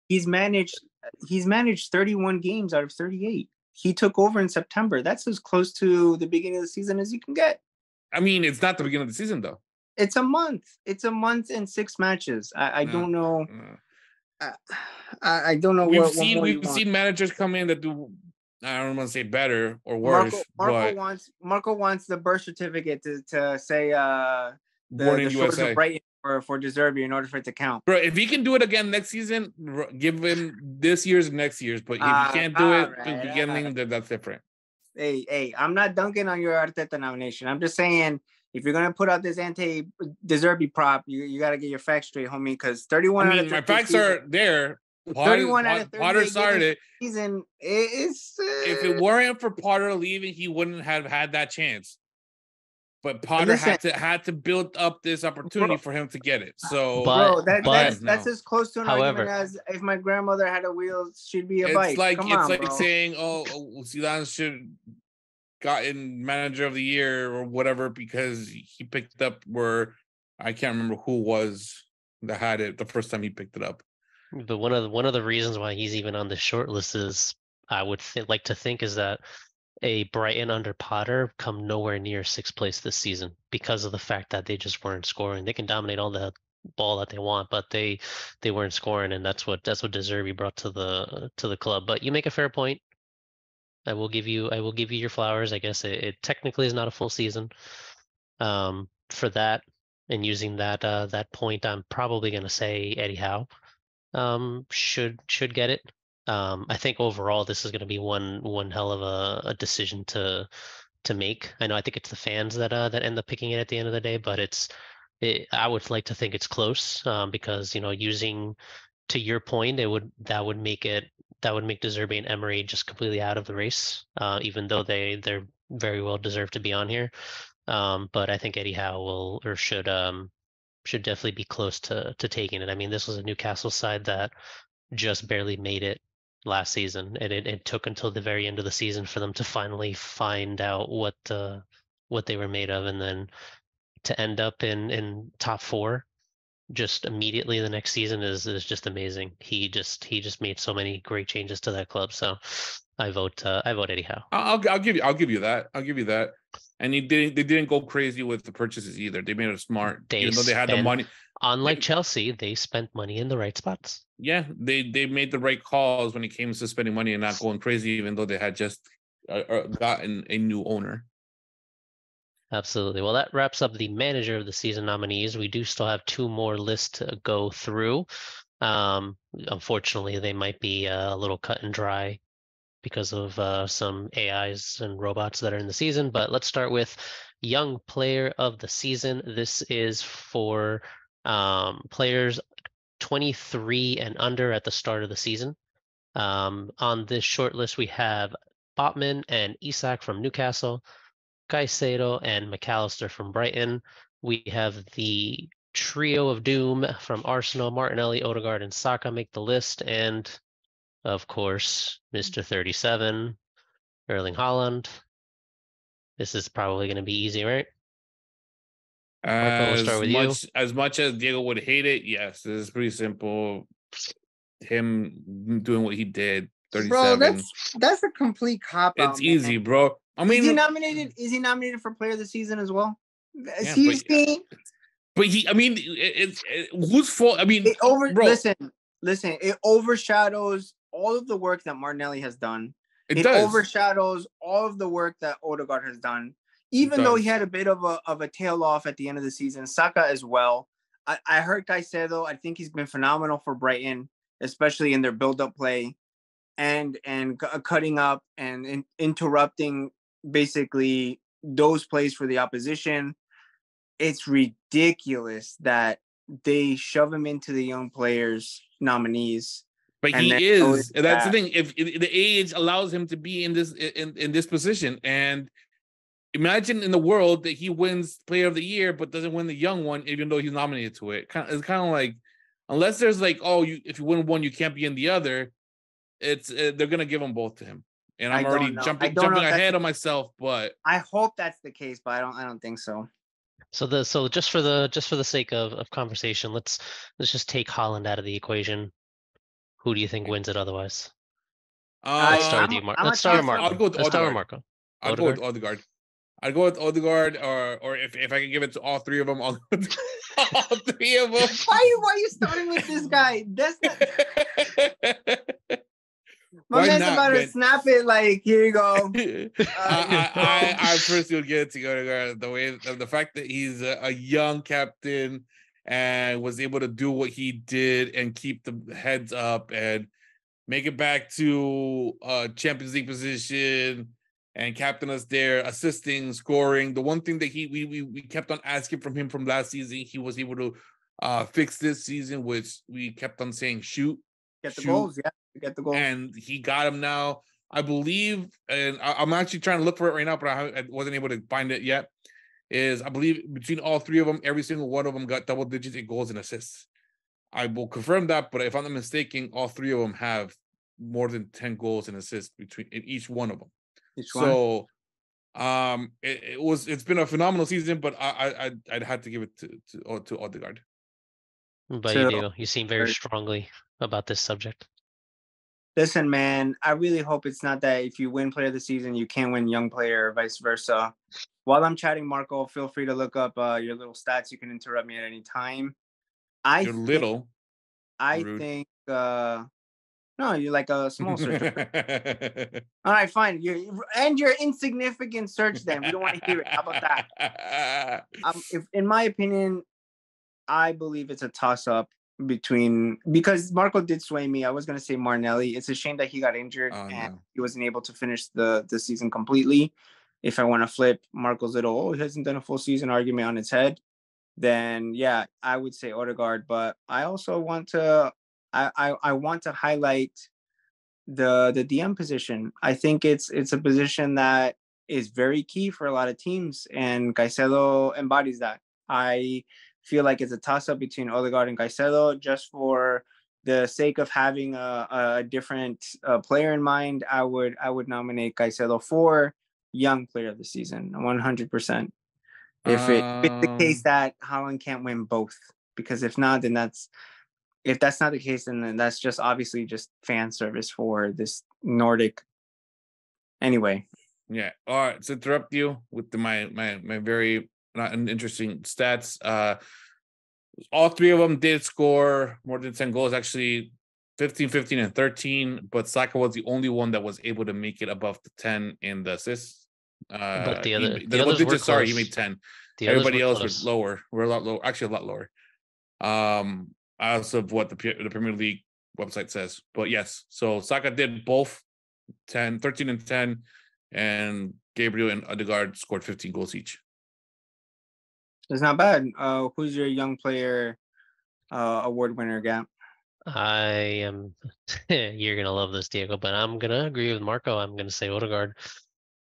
He's managed He's managed 31 games out of 38. He took over in September. That's as close to the beginning of the season as you can get. I mean, it's not the beginning of the season though. It's a month. It's a month and 6 matches. I don't know. I don't know we've what seen managers come in that do, I don't want to say better or worse. Marco wants the birth certificate to say born in USA Brighton for De Zerbi in order for it to count. Bro, if he can do it again next season, give him this year's and next year's. But if he can't do it at the beginning, then that's different. Hey, I'm not dunking on your Arteta nomination. I'm just saying, if you're gonna put out this anti-De Zerbi prop, you got to get your facts straight, homie. Because 31. I mean, my facts are there. 31 out of 38 Potter started it. Season is. If it weren't for Potter leaving, he wouldn't have had that chance. But Potter had to build up this opportunity for him to get it. So, that's as close to an argument as if my grandmother had a wheel, she'd be a bike. It's like saying, "Oh, Zidane should gotten manager of the year or whatever because he picked up where I can't remember who was that had it the first time he picked it up." But one of the reasons why he's even on the short list is I would like to think is that a Brighton under Potter come nowhere near 6th place this season because of the fact that they just weren't scoring. They can dominate all the ball that they want, but they weren't scoring, and that's what De Zerbi brought to the club. But you make a fair point. I will give you your flowers. I guess it technically is not a full season. For that, and using that point, I'm probably going to say Eddie Howe should get it. I think overall this is going to be one hell of a decision to make. I think it's the fans that end up picking it at the end of the day, but I would like to think it's close because using, to your point, that would make De Zerbi and Emery just completely out of the race, even though they're very well deserved to be on here. But I think Eddie Howe should definitely be close to taking it. I mean, this was a Newcastle side that just barely made it last season, and it took until the very end of the season for them to finally find out what they were made of, and then to end up in top 4 just immediately the next season is just amazing. He just made so many great changes to that club. So I vote Eddie Howe. I'll give you that. And they didn't go crazy with the purchases either. They made it smart, even though they had the money. Unlike Chelsea, they spent money in the right spots. Yeah, they made the right calls when it came to spending money and not going crazy, even though they had just gotten a new owner. Absolutely. Well, that wraps up the manager of the season nominees. We do still have 2 more lists to go through. Unfortunately, they might be a little cut and dry because of some AIs and robots that are in the season. But let's start with Young Player of the Season. This is for players 23 and under at the start of the season. On this short list, we have Botman and Isak from Newcastle, Caicedo and McAllister from Brighton. We have the trio of doom from Arsenal, Martinelli, Odegaard, and Saka make the list, and of course, Mr. 37, Erling Haaland. This is probably going to be easy, right? Marco, we'll start with as much as Diego would hate it, yes, this is pretty simple. Him doing what he did, 37. Bro, that's a complete cop out. It's easy, bro. I mean, is he nominated for Player of the Season as well? Yeah, but he, I mean, it's whose fault? I mean, listen, it overshadows all of the work that Martinelli has done. It overshadows all of the work that Odegaard has done. Even though he had a bit of a tail off at the end of the season, Saka as well. I heard Caicedo. I think he's been phenomenal for Brighton, especially in their build-up play, and cutting up and interrupting basically those plays for the opposition. It's ridiculous that they shove him into the young players nominees. But he is. That's the thing. If the age allows him to be in this position, and imagine in the world that he wins Player of the Year but doesn't win the young one, even though he's nominated to it. It's kind of like, unless there's like, if you win one, you can't be in the other. It's they're gonna give them both to him. And I'm already jumping ahead of myself, but I hope that's the case, but I don't think so. So just for the sake of conversation, let's just take Haaland out of the equation. Who do you think wins it otherwise? I, Let's start with I'm, you, Mark. I'm a Let's start with toss I'll Marco. go with Let's start with Odegaard. Marco. I'd go with Odegaard. I'd go with Odegaard, or if I can give it to all three of them, I'll go with all three of them. Why are you starting with this guy? That's not. My Why man's not, about to man? snap it like, here you go. I personally would give it to Odegaard. The fact that he's a young captain and was able to do what he did and keep the heads up and make it back to Champions League position and captain us there, assisting, scoring. The one thing that we kept on asking from him from last season, he was able to fix this season, which we kept on saying shoot. Get the goals, yeah. Get the goals. And he got him now, I believe, and I'm actually trying to look for it right now, but I wasn't able to find it yet. I believe between all three of them, every single one of them got double digits in goals and assists. I will confirm that, but if I'm not mistaken, all three of them have more than 10 goals and assists in each one of them. So it's been a phenomenal season, but I'd have to give it to Odegaard. But you do. You seem very strongly about this subject. Listen, man, I really hope it's not that if you win player of the season, you can't win young player or vice versa. While I'm chatting, Marco, feel free to look up your little stats. You can interrupt me at any time. I think no, you're like a small search. All right, fine. Your insignificant search then. We don't want to hear it. How about that? If in my opinion, I believe it's a toss-up because Marco did sway me. I was going to say Martinelli. It's a shame that he got injured and he wasn't able to finish the season completely. If I want to flip Marco's little, he hasn't done a full season argument on its head, then yeah, I would say Odegaard. But I also want to, I want to highlight the DM position. I think it's a position that is very key for a lot of teams, and Caicedo embodies that. I feel like it's a toss-up between Odegaard and Caicedo. Just for the sake of having a different player in mind, I would nominate Caicedo for young player of the season, 100%. If it's the case that Haaland can't win both, because if not, then if that's not the case, then that's just obviously just fan service for this Nordic. Anyway. Yeah. All right. To interrupt you with my very not interesting stats. All three of them did score more than 10 goals, actually 15, 15, and 13. But Saka was the only one that was able to make it above the 10 in the assists. But the others were close. Sorry, he made 10. Everybody else was lower. We're a lot lower. Actually, a lot lower. As of what the Premier League website says. But yes, so Saka did both 13 and 10, and Gabriel and Odegaard scored 15 goals each. It's not bad. Who's your young player award winner, Gap? I am. You're gonna love this, Diego, but I'm gonna agree with Marco. I'm gonna say Odegaard.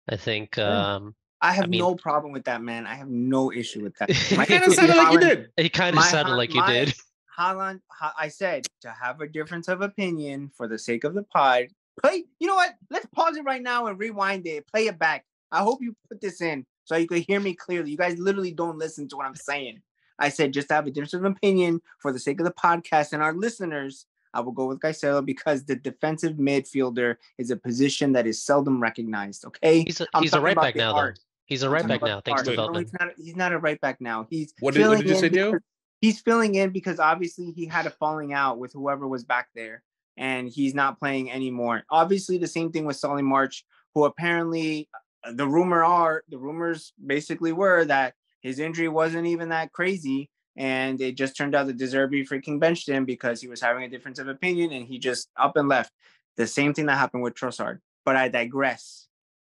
I think. I have no problem with that, man. I have no issue with that. He kind of sounded like you did. He kind of sounded like you did. Haaland, I said to have a difference of opinion for the sake of the pod. You know what? Let's pause it right now and rewind it. Play it back. I hope you put this in so you could hear me clearly. You guys literally don't listen to what I'm saying. I said just to have a difference of opinion for the sake of the podcast and our listeners, I will go with Caicedo because the defensive midfielder is a position that is seldom recognized. Okay, he's a right back now, though. He's a right back now. Thanks to Veltman. No, he's not a right back now. What did you say, Joe? He's filling in because obviously he had a falling out with whoever was back there, and he's not playing anymore. Obviously, the same thing with Solly March, who apparently the rumors basically were that his injury wasn't even that crazy, and it just turned out that De Zerbi freaking benched him because he was having a difference of opinion, and he just up and left. The same thing that happened with Trossard. But I digress.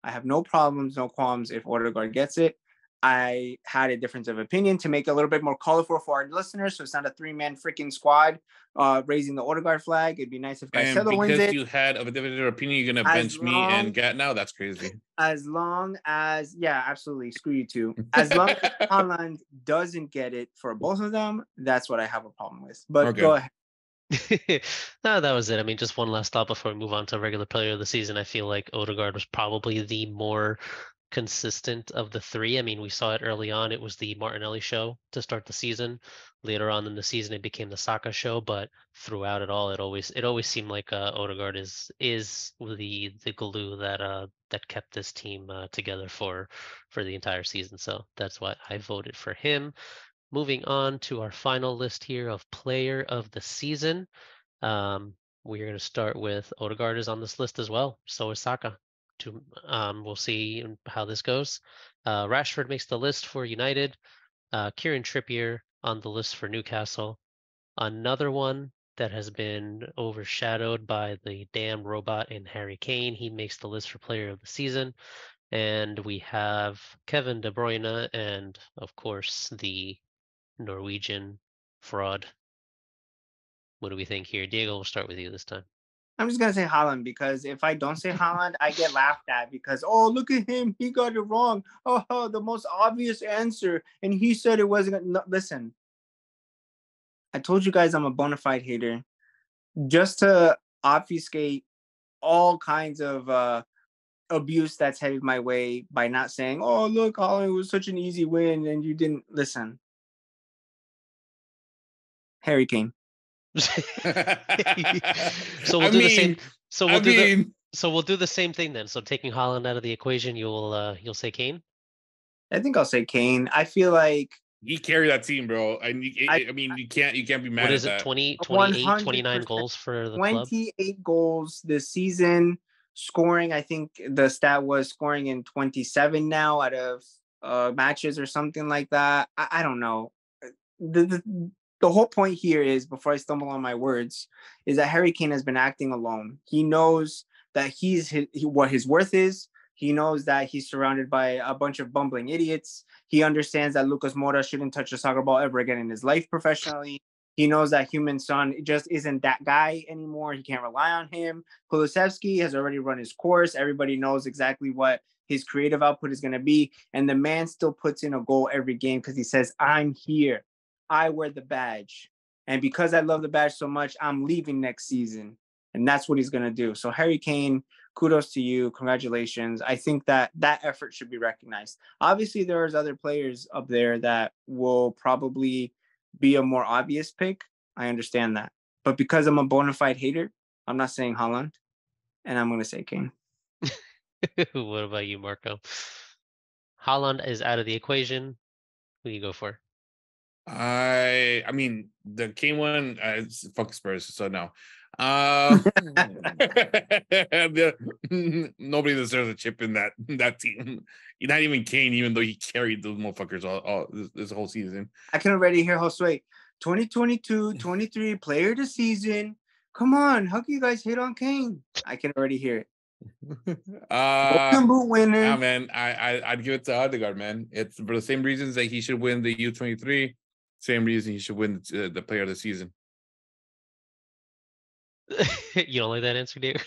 I have no problems, no qualms if Odegaard gets it. I had a difference of opinion to make it a little bit more colorful for our listeners, so it's not a three-man freaking squad raising the Odegaard flag. It'd be nice if Caicedo wins it. Because you had a different opinion, you're going to bench me and Gat now? That's crazy. As long as, yeah, absolutely. Screw you too. As long as Haaland doesn't get it for both of them, that's what I have a problem with. But go ahead. No, that was it. I mean, just one last thought before we move on to regular player of the season. I feel like Odegaard was probably the more consistent of the three. I mean, we saw it early on. It was the Martinelli show to start the season. Later on in the season, it became the Saka show. But throughout it all, it always seemed like Odegaard is the glue that kept this team together for the entire season. So that's why I voted for him. Moving on to our final list here of player of the season. We're going to start with Odegaard is on this list as well. So is Saka. We'll see how this goes. Rashford makes the list for United. Kieran Trippier on the list for Newcastle. Another one that has been overshadowed by the damn robot in Harry Kane. He makes the list for player of the season. And we have Kevin De Bruyne and, of course, the Norwegian fraud. What do we think here? Diego, we'll start with you this time. I'm just gonna say Haaland, because if I don't say Haaland, I get laughed at because, oh, look at him, he got it wrong. Oh, the most obvious answer, and he said it wasn't. No, listen, I told you guys I'm a bona fide hater, just to obfuscate all kinds of abuse that's headed my way by not saying, oh, look, Haaland was such an easy win, and you didn't listen. Harry Kane. So we'll do the same. So we'll do the same thing then. So taking Haaland out of the equation, you'll say Kane. I think I'll say Kane. I feel like he carried that team, bro. I mean, you can't be mad at that. What is it? 28, 29 goals for the club. 28 goals this season. Scoring, I think the stat was scoring in 27 now out of matches or something like that. I don't know. The whole point here is, before I stumble on my words, is that Harry Kane has been acting alone. He knows that what his worth is. He knows that he's surrounded by a bunch of bumbling idiots. He understands that Lucas Moura shouldn't touch a soccer ball ever again in his life professionally. He knows that Heung-min Son just isn't that guy anymore. He can't rely on him. Kulusevski has already run his course. Everybody knows exactly what his creative output is going to be. And the man still puts in a goal every game because he says, I'm here. I wear the badge. And because I love the badge so much, I'm leaving next season. And that's what he's going to do. So Harry Kane, kudos to you. Congratulations. I think that effort should be recognized. Obviously, there's other players up there that will probably be a more obvious pick. I understand that. But because I'm a bona fide hater, I'm not saying Haaland. And I'm going to say Kane. What about you, Marco? Haaland is out of the equation. Who do you go for? I mean, the Kane one, fuck Spurs, so no. Nobody deserves a chip in that team. Not even Kane, even though he carried those motherfuckers all this whole season. I can already hear Josue. 2022-23 player of the season. Come on, how can you guys hate on Kane? I can already hear it. Golden Boot winner. Yeah, man, I'd give it to Odegaard, man. It's for the same reasons that he should win the U23. Same reason he should win the player of the season. You don't like that answer, Diego?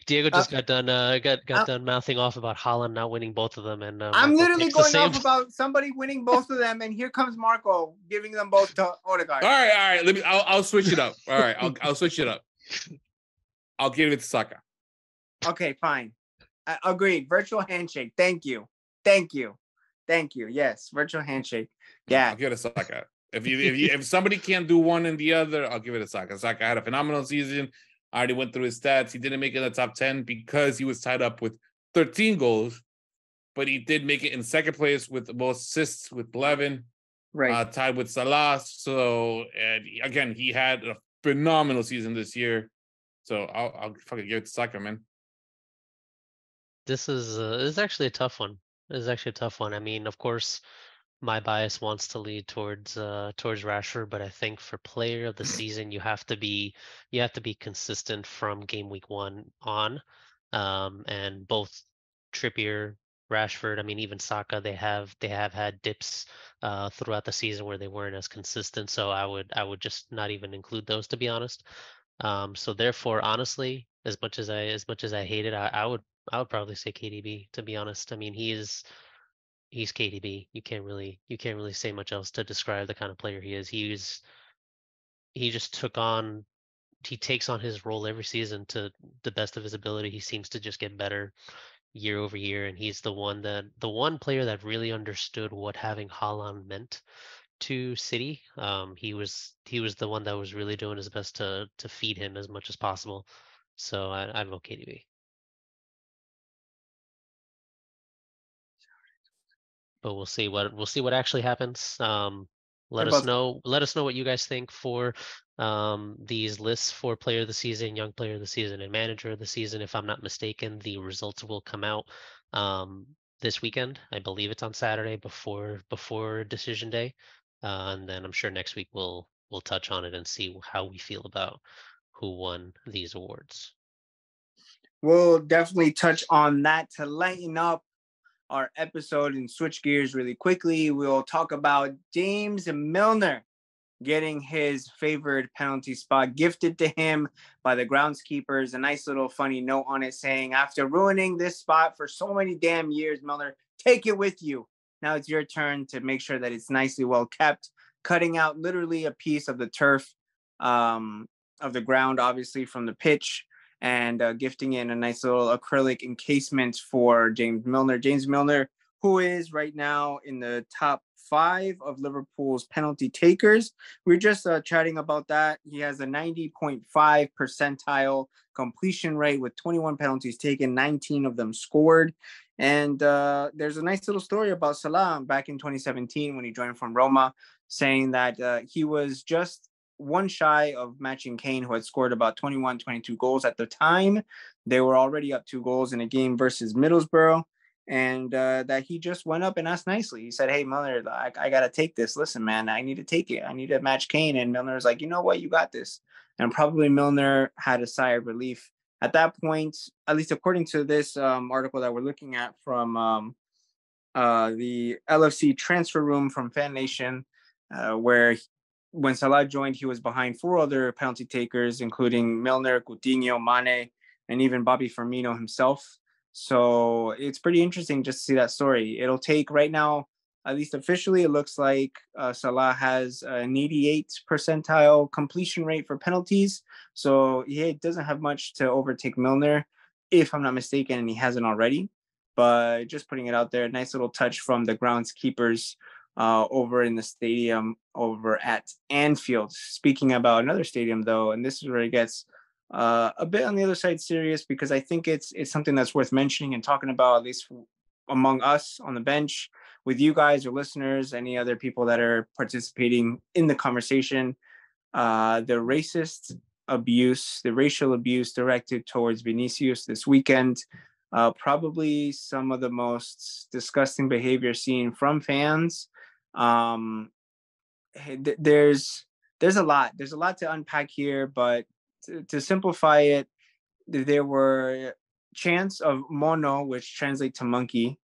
Diego just got done done mouthing off about Haaland not winning both of them, and I'm literally going off about somebody winning both of them, and here comes Marco giving them both to Odegaard. All right. I'll switch it up. All right, I'll switch it up. I'll give it to Saka. Okay, fine. Agreed. Virtual handshake. Thank you. Yes, virtual handshake. Yeah, I'll give it to Saka. If somebody can't do one and the other, I'll give it to Saka. Saka had a phenomenal season. I already went through his stats. He didn't make it in the top 10 because he was tied up with 13 goals, but he did make it in second place with the most assists with 11, right. Tied with Salah. So again, he had a phenomenal season this year. So I'll fucking give it to Saka, man. This is actually a tough one. I mean, of course, my bias wants to lead towards Rashford, but I think for player of the season, you have to be consistent from game week 1 on. And both Trippier, Rashford, I mean, even Saka, they have had dips throughout the season where they weren't as consistent. So I would just not even include those, to be honest. So therefore, honestly, as much as I hate it, I would probably say KDB, to be honest. I mean, he's KDB. You can't really say much else to describe the kind of player he is. He just took on takes on his role every season to the best of his ability. He seems to just get better year over year, and he's the one player that really understood what having Haaland meant to City. He was the one that was really doing his best to feed him as much as possible. So I vote KDB. But we'll see what actually happens. Let us know what you guys think for these lists for player of the season, young player of the season, and manager of the season. If I'm not mistaken, the results will come out this weekend. I believe it's on Saturday before decision day, and then I'm sure next week we'll touch on it and see how we feel about who won these awards. We'll definitely touch on that to lighten up our episode and switch gears really quickly. We'll talk about James Milner getting his favored penalty spot gifted to him by the groundskeepers. A nice little funny note on it saying, after ruining this spot for so many damn years, Milner, take it with you. Now it's your turn to make sure that it's nicely well kept, cutting out literally a piece of the turf of the ground, obviously from the pitch, and gifting in a nice little acrylic encasement for James Milner. James Milner, who is right now in the top 5 of Liverpool's penalty takers. We're just chatting about that. He has a 90.5 percentile completion rate with 21 penalties taken, 19 of them scored. And there's a nice little story about Salah back in 2017 when he joined from Roma, saying that he was just one shy of matching Kane, who had scored about 21, 22 goals at the time. They were already up 2 goals in a game versus Middlesbrough. And that he just went up and asked nicely. He said, hey, Milner, I got to take this. Listen, man, I need to take it. I need to match Kane. And Milner was like, you know what? You got this. And probably Milner had a sigh of relief. At that point, at least according to this article that we're looking at from the LFC transfer room from Fan Nation, where when Salah joined, he was behind 4 other penalty takers, including Milner, Coutinho, Mane, and even Bobby Firmino himself. So it's pretty interesting just to see that story. It'll take right now, at least officially, it looks like Salah has an 88 percentile completion rate for penalties. So he doesn't have much to overtake Milner, if I'm not mistaken, and he hasn't already. But just putting it out there, nice little touch from the groundskeepers over in the stadium over at Anfield. Speaking about another stadium, though, and this is where it gets a bit on the other side serious, because I think it's something that's worth mentioning and talking about, at least among us on the bench, with you guys or listeners, any other people that are participating in the conversation. The racial abuse directed towards Vinicius this weekend. Probably some of the most disgusting behavior seen from fans. There's a lot to unpack here, but to simplify it, there were chants of mono, which translate to monkey,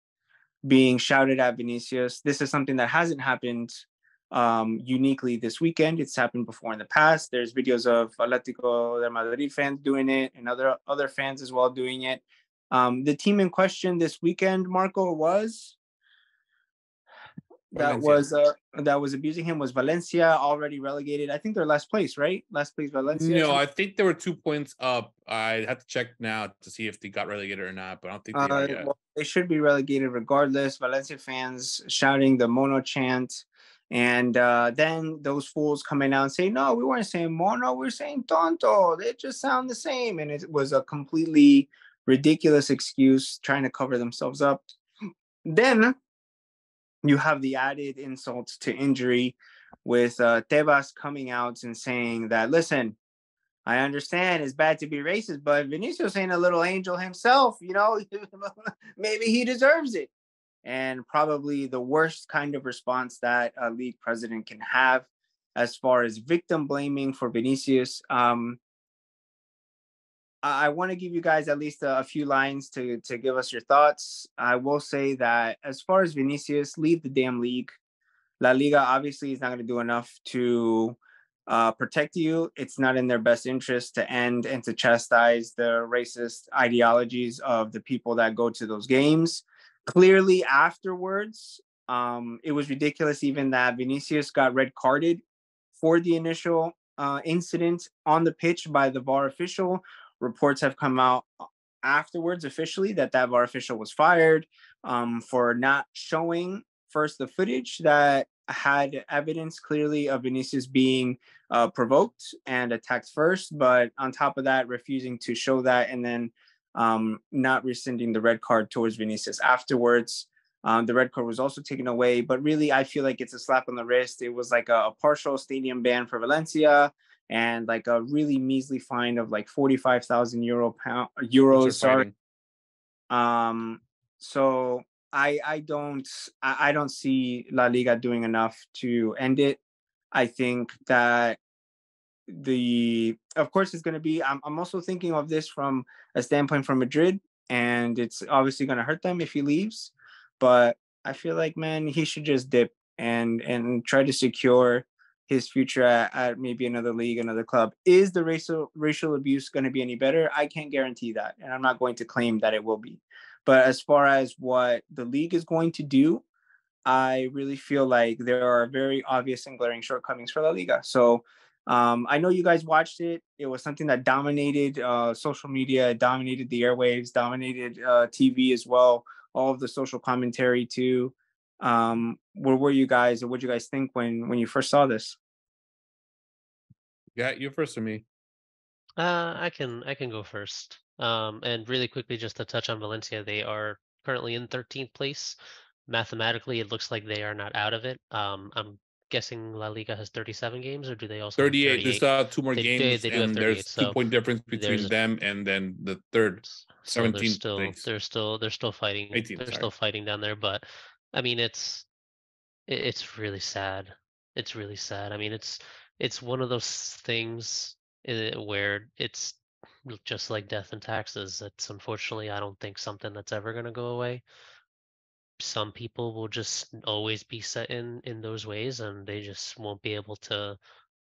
being shouted at Vinicius. This is something that hasn't happened uniquely this weekend. It's happened before in the past. There's videos of Atletico de Madrid fans doing it and other fans as well doing it. The team in question this weekend, Marco, was Valencia. that was abusing him was Valencia, already relegated. I think they're last place, right? Last place Valencia. No, I think they were 2 points up. I have to check now to see if they got relegated or not, but I don't think they are yet. Well, they should be relegated regardless. Valencia fans shouting the mono chant. And then those fools coming out and saying, no, we weren't saying mono, we were saying tonto. They just sound the same. And it was a completely ridiculous excuse trying to cover themselves up. Then you have the added insult to injury with Tebas coming out and saying that, listen, I understand it's bad to be racist, but Vinicius ain't a little angel himself, you know, maybe he deserves it. And probably the worst kind of response that a league president can have as far as victim blaming for Vinicius. I want to give you guys at least a few lines to give us your thoughts. I will say that as far as Vinicius, leave the damn league. La Liga obviously is not going to do enough to protect you. It's not in their best interest to end and to chastise the racist ideologies of the people that go to those games. Clearly afterwards, it was ridiculous even that Vinicius got red carded for the initial incident on the pitch by the VAR official. Reports have come out afterwards officially that VAR official was fired for not showing first the footage that had evidence clearly of Vinicius being provoked and attacked first, but on top of that, refusing to show that, and then not rescinding the red card towards Vinicius afterwards. The red card was also taken away, but really, I feel like it's a slap on the wrist. It was like a partial stadium ban for Valencia, and like a really measly fine of like 45,000 euros. Sorry. So I don't see La Liga doing enough to end it. I think that of course it's going to be, I'm also thinking of this from a standpoint from Madrid, and it's obviously going to hurt them if he leaves, but I feel like, man, he should just dip and try to secure his future at maybe another league, another club. Is the racial abuse going to be any better? I can't guarantee that, and I'm not going to claim that it will be. But as far as what the league is going to do, I really feel like there are very obvious and glaring shortcomings for La Liga. So I know you guys watched it. It was something that dominated social media, dominated the airwaves, dominated TV as well, all of the social commentary too. Where were you guys, or what did you guys think when you first saw this? Yeah, you first or me? I can go first. And really quickly, just to touch on Valencia, they are currently in 13th place. Mathematically, it looks like they are not out of it. I'm guessing La Liga has 37 games, or do they also have 38. There's 38? two more They games, do have and 38. there's So 2 point difference there's between them and then the third, so 17th place. they're still fighting. 18th, They're sorry. still fighting down there. But I mean, it's really sad. It's really sad. I mean, it's one of those things where it's just like death and taxes. It's unfortunately, I don't think something that's ever going to go away. Some people will just always be set in those ways, and they just won't be able to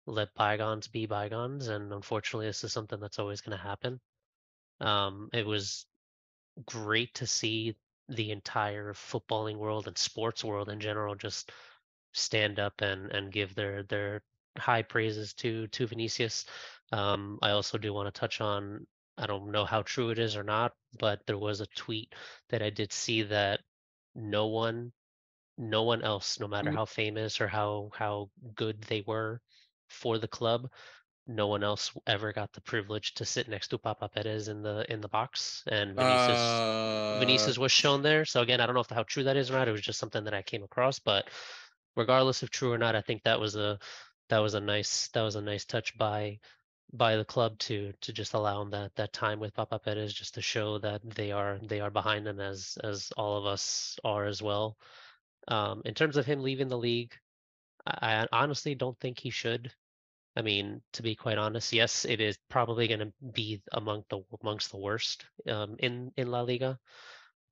let bygones be bygones. And unfortunately, this is something that's always going to happen. It was great to see the entire footballing world and sports world in general just stand up and give their high praises to Vinicius. I also do want to touch on, I don't know how true it is or not, but there was a tweet that I did see that no one no one else, no matter how famous or how good they were for the club, no one else ever got the privilege to sit next to Papa Perez in the box, and Vinicius was shown there. So again, I don't know how true that is or not. It was just something that I came across, but regardless of true or not, I think that was a nice touch by the club to just allow him that time with Papa Perez, just to show that they are behind him, as all of us are as well. In terms of him leaving the league, I honestly don't think he should. I mean, to be quite honest, yes, it is probably going to be amongst the worst in La Liga.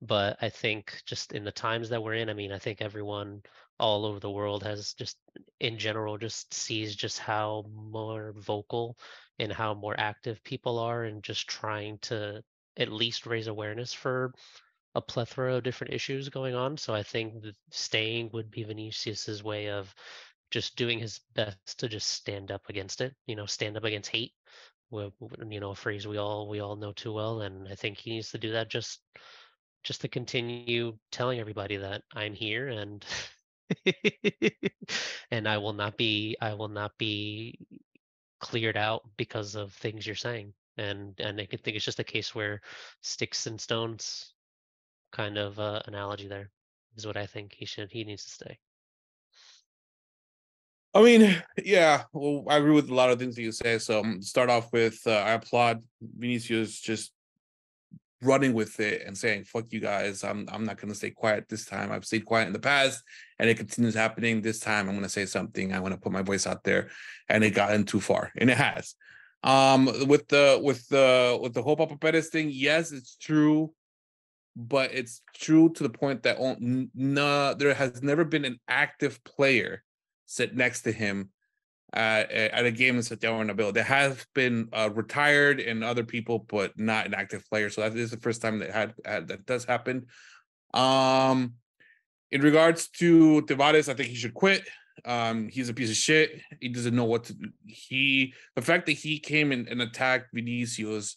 But I think just in the times that we're in, I mean, I think everyone all over the world has just, in general, just sees just how more vocal and how more active people are, and just trying to at least raise awareness for a plethora of different issues going on. So I think that staying would be Vinicius's way of just doing his best to just stand up against it. Stand up against hate. A phrase we all know too well, and I think he needs to do that just to continue telling everybody that I'm here, and and I will not be cleared out because of things you're saying. And I think it's just a case where sticks and stones kind of analogy there is what I think he needs to stay. I mean, yeah, well, I agree with a lot of things that you say. So start off with, I applaud Vinicius just running with it and saying, fuck you guys, I'm not going to stay quiet this time. I've stayed quiet in the past, and it continues happening. This time I'm going to say something. I want to put my voice out there, and it gotten too far, and it has. With the whole Papa Perez thing, yes, it's true, but it's true to the point that there has never been an active player sit next to him at a game in Santiago Bernabeu. There have been retired and other people, but not an active player. So that is the first time that does happen. In regards to Tavares, I think he should quit. He's a piece of shit. He doesn't know what to do. The fact that he came and attacked Vinicius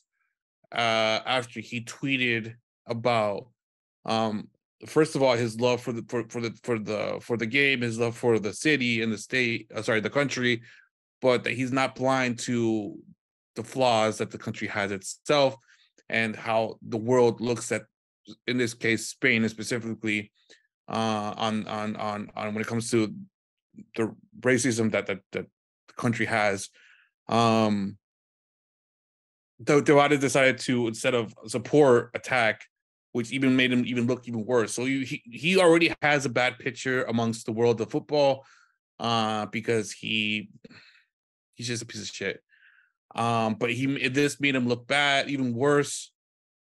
after he tweeted about first of all his love for the game, his love for the city and the state, the country, but that he's not blind to the flaws that the country has itself and how the world looks at, in this case, Spain specifically, on when it comes to the racism that the country has. Tawada decided to, instead of support, attack, which even made him even look even worse. So he already has a bad picture amongst the world of football, because he's just a piece of shit. But this made him look bad, even worse.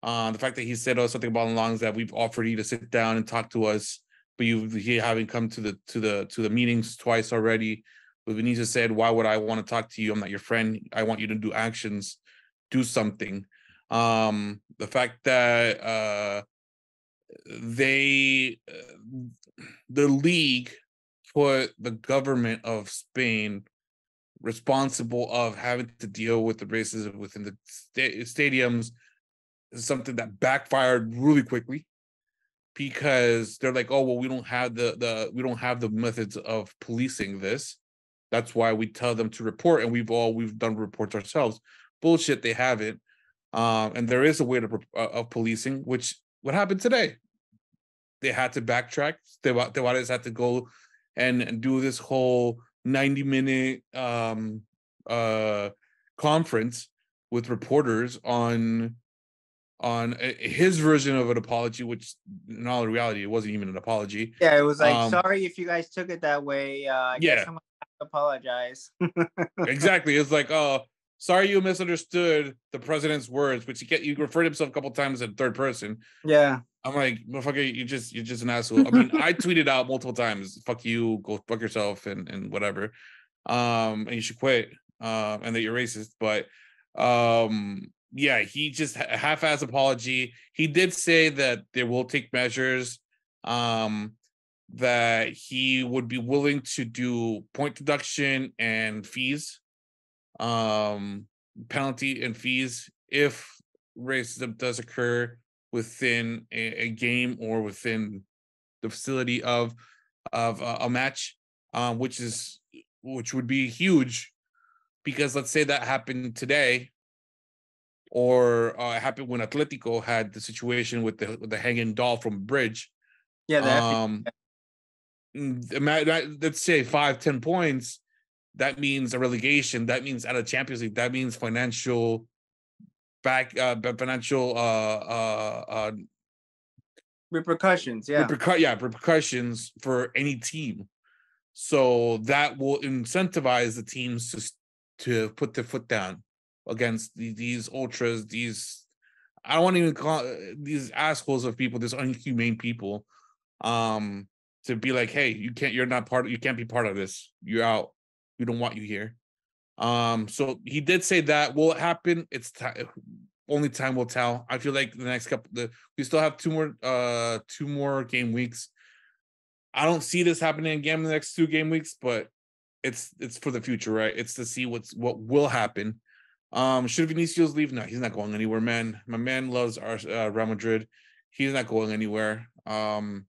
The fact that he said something about the lungs that we've offered you to sit down and talk to us, but you haven't come to the meetings twice already. But Vinicius said, "Why would I want to talk to you? I'm not your friend. I want you to do actions, do something." The fact that the league put the government of Spain responsible of having to deal with the racism within the stadiums is something that backfired really quickly, because they're like, "Oh, well, we don't have the methods of policing this. That's why we tell them to report, and we've done reports ourselves." Bullshit, they haven't. And there is a way of policing, which what happened today. They had to backtrack. Tewades had to go and do this whole 90-minute conference with reporters on his version of an apology, which in all reality it wasn't even an apology. Yeah, it was like, sorry if you guys took it that way. I guess I'm gonna have to apologize. Exactly. It's like, oh, sorry you misunderstood the president's words, which he referred himself a couple times in third person. Yeah. I'm like, motherfucker, you're just an asshole. I mean, I tweeted out multiple times, "Fuck you, go fuck yourself," and whatever. And you should quit. And that you're racist. But yeah, he just half-ass apology. He did say that they will take measures, that he would be willing to do point deduction and fees, penalty and fees if racism does occur within a game or within the facility of a match, which would be huge, because let's say that happened today, or it happened when Atletico had the situation with the hanging doll from a bridge. Yeah. Let's say 5-10 points. That means a relegation. That means out of Champions League. That means financial repercussions. Yeah. Repercussions for any team. So that will incentivize the teams to put their foot down against these ultras. I don't want to even call these assholes of people, these inhumane people, to be like, "Hey, you can't be part of this. You're out. We don't want you here." So he did say that. Will it happen? It's only time will tell. I feel like the next we still have two more game weeks. I don't see this happening again in the next 2 game weeks, but it's for the future, right? It's to see what will happen. Should Vinicius leave? No, he's not going anywhere, man. My man loves our Real Madrid. He's not going anywhere. And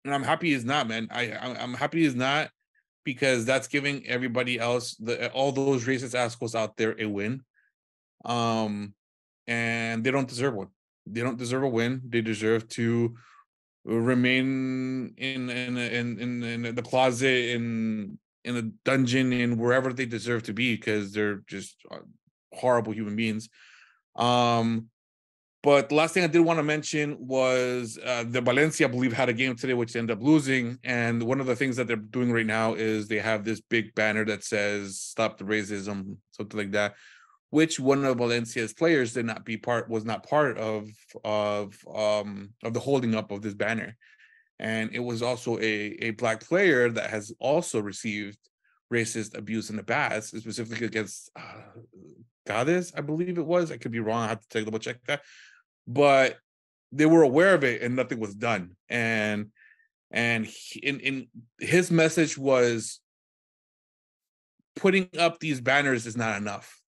I'm happy he's not, man. I'm happy he's not, because that's giving everybody else, all those racist assholes out there, a win. And they don't deserve one. They don't deserve a win. They deserve to remain in the closet, in a dungeon, in wherever they deserve to be, because they're just horrible human beings. But the last thing I did want to mention was the Valencia, I believe, had a game today which ended up losing. And one of the things that they're doing right now is they have this big banner that says "Stop the Racism," something like that, which one of Valencia's players was not part of the holding up of this banner. And it was also a Black player that has also received racist abuse in the past, specifically against Gades, I believe it was. I could be wrong. I have to double check that. But they were aware of it and nothing was done. And And in his message was, putting up these banners is not enough.